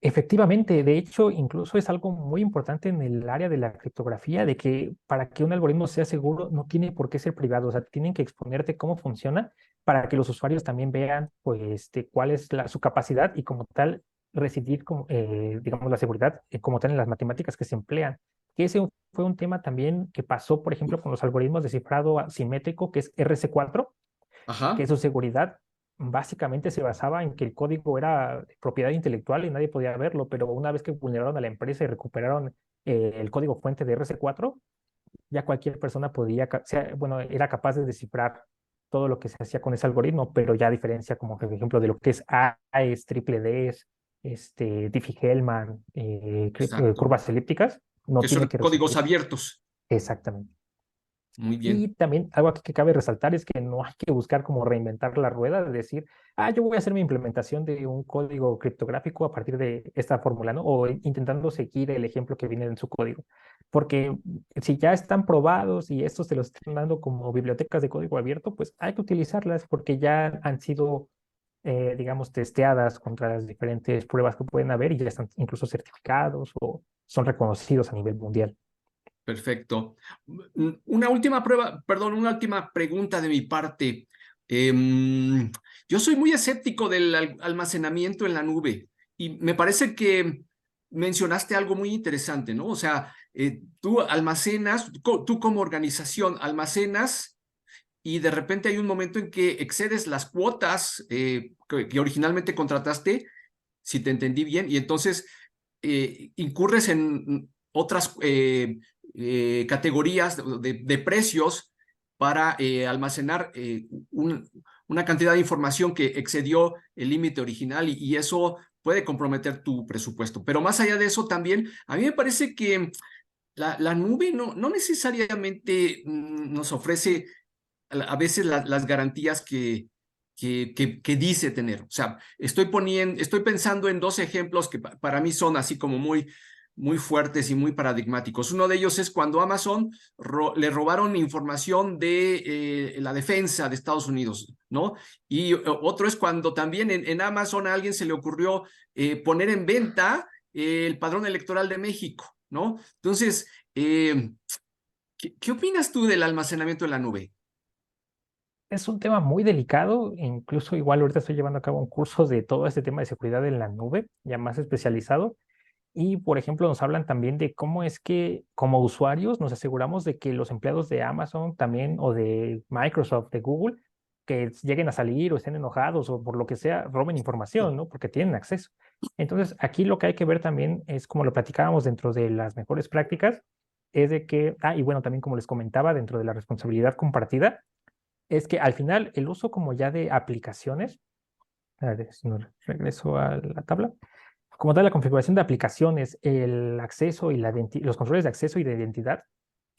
Efectivamente, de hecho, incluso es algo muy importante en el área de la criptografía, de que para que un algoritmo sea seguro no tiene por qué ser privado, o sea, tienen que exponerte cómo funciona para que los usuarios también vean, pues, cuál es su capacidad y como tal residir, como, digamos, la seguridad como tal en las matemáticas que se emplean. Que ese fue un tema también que pasó, por ejemplo, con los algoritmos de cifrado asimétrico, que es RC4, que Ajá, su seguridad básicamente se basaba en que el código era propiedad intelectual y nadie podía verlo, pero una vez que vulneraron a la empresa y recuperaron el código fuente de RC4, ya cualquier persona podía, bueno, era capaz de descifrar todo lo que se hacía con ese algoritmo, pero ya a diferencia, como por ejemplo, de lo que es AES, triple Ds, Diffie-Hellman, exacto. curvas elípticas, no Que tiene son que códigos recibir. abiertos. Exactamente. Muy bien. Y también algo aquí que cabe resaltar es que no hay que buscar como reinventar la rueda, de decir, yo voy a hacer mi implementación de un código criptográfico a partir de esta fórmula, ¿no? O intentando seguir el ejemplo que viene en su código. Porque si ya están probados y estos te los están dando como bibliotecas de código abierto, pues hay que utilizarlas porque ya han sido, digamos, testeadas contra las diferentes pruebas que pueden haber y ya están incluso certificados o son reconocidos a nivel mundial. Perfecto. Una última prueba, perdón, una última pregunta de mi parte. Yo soy muy escéptico del almacenamiento en la nube y me parece que mencionaste algo muy interesante, ¿no? O sea, tú almacenas, tú como organización almacenas y de repente hay un momento en que excedes las cuotas que originalmente contrataste, si te entendí bien, y entonces incurres en otras categorías de precios para almacenar una cantidad de información que excedió el límite original y eso puede comprometer tu presupuesto. Pero más allá de eso también, a mí me parece que la nube no necesariamente nos ofrece a veces las garantías que dice tener. O sea, estoy pensando en dos ejemplos que para mí son así como muy fuertes y muy paradigmáticos. Uno de ellos es cuando Amazon le robaron información de la defensa de Estados Unidos, ¿no? Y otro es cuando también en Amazon a alguien se le ocurrió poner en venta el padrón electoral de México, ¿no? Entonces, ¿qué opinas tú del almacenamiento en la nube? Es un tema muy delicado, incluso igual ahorita estoy llevando a cabo un curso de todo este tema de seguridad en la nube, ya más especializado, y por ejemplo nos hablan también de cómo es que como usuarios nos aseguramos de que los empleados de Amazon también o de Microsoft, de Google, que lleguen a salir o estén enojados o por lo que sea, roben información, ¿no? Porque tienen acceso. Entonces aquí lo que hay que ver también es como lo platicábamos dentro de las mejores prácticas, es de que, y bueno, también como les comentaba, dentro de la responsabilidad compartida es que al final el uso como ya de aplicaciones, a ver si no regreso a la tabla, como tal la configuración de aplicaciones, el acceso y los controles de acceso y de identidad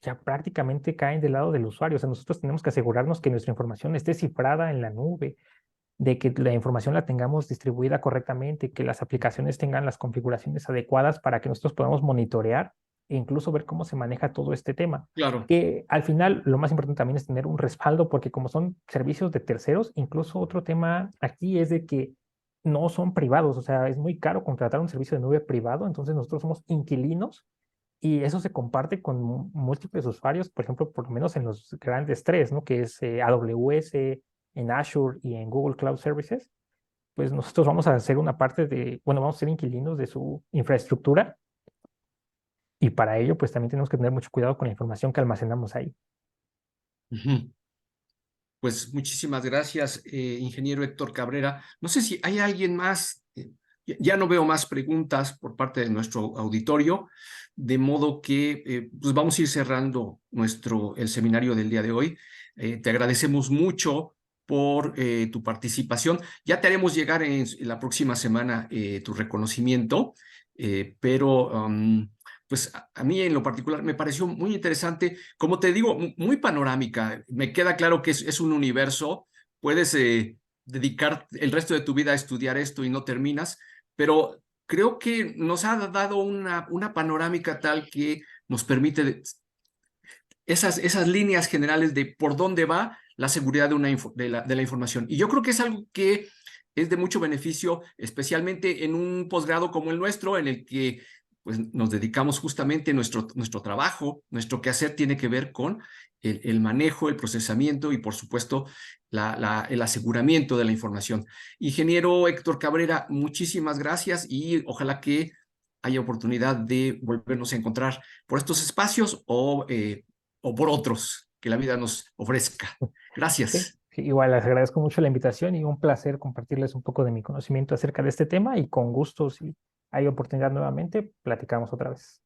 ya prácticamente caen del lado del usuario. O sea, nosotros tenemos que asegurarnos que nuestra información esté cifrada en la nube, de que la información la tengamos distribuida correctamente, que las aplicaciones tengan las configuraciones adecuadas para que nosotros podamos monitorear e incluso ver cómo se maneja todo este tema. Claro, Que al final lo más importante también es tener un respaldo, porque como son servicios de terceros, incluso otro tema aquí es de que no son privados, o sea, es muy caro contratar un servicio de nube privado, entonces nosotros somos inquilinos y eso se comparte con múltiples usuarios, por ejemplo, por lo menos en los grandes tres, ¿no? Que es AWS, en Azure y en Google Cloud Services. Pues nosotros vamos a hacer una parte de, bueno, vamos a ser inquilinos de su infraestructura y para ello, pues también tenemos que tener mucho cuidado con la información que almacenamos ahí. ujú. Pues muchísimas gracias, ingeniero Héctor Cabrera. No sé si hay alguien más. Ya no veo más preguntas por parte de nuestro auditorio, de modo que pues vamos a ir cerrando el seminario del día de hoy. Te agradecemos mucho por tu participación. Ya te haremos llegar en la próxima semana tu reconocimiento, pero pues a mí en lo particular me pareció muy interesante, como te digo, muy panorámica. Me queda claro que es un universo. Puedes dedicar el resto de tu vida a estudiar esto y no terminas, pero creo que nos ha dado una panorámica tal que nos permite esas líneas generales de por dónde va la seguridad de la información. Y yo creo que es algo que es de mucho beneficio, especialmente en un posgrado como el nuestro, en el que pues, nos dedicamos justamente nuestro trabajo, nuestro quehacer tiene que ver con el manejo, el procesamiento y, por supuesto, el aseguramiento de la información. Ingeniero Héctor Cabrera, muchísimas gracias y ojalá que haya oportunidad de volvernos a encontrar por estos espacios o por otros que la vida nos ofrezca. Sí, Gracias. sí, igual les agradezco mucho la invitación y un placer compartirles un poco de mi conocimiento acerca de este tema y con gusto, si hay oportunidad nuevamente, platicamos otra vez.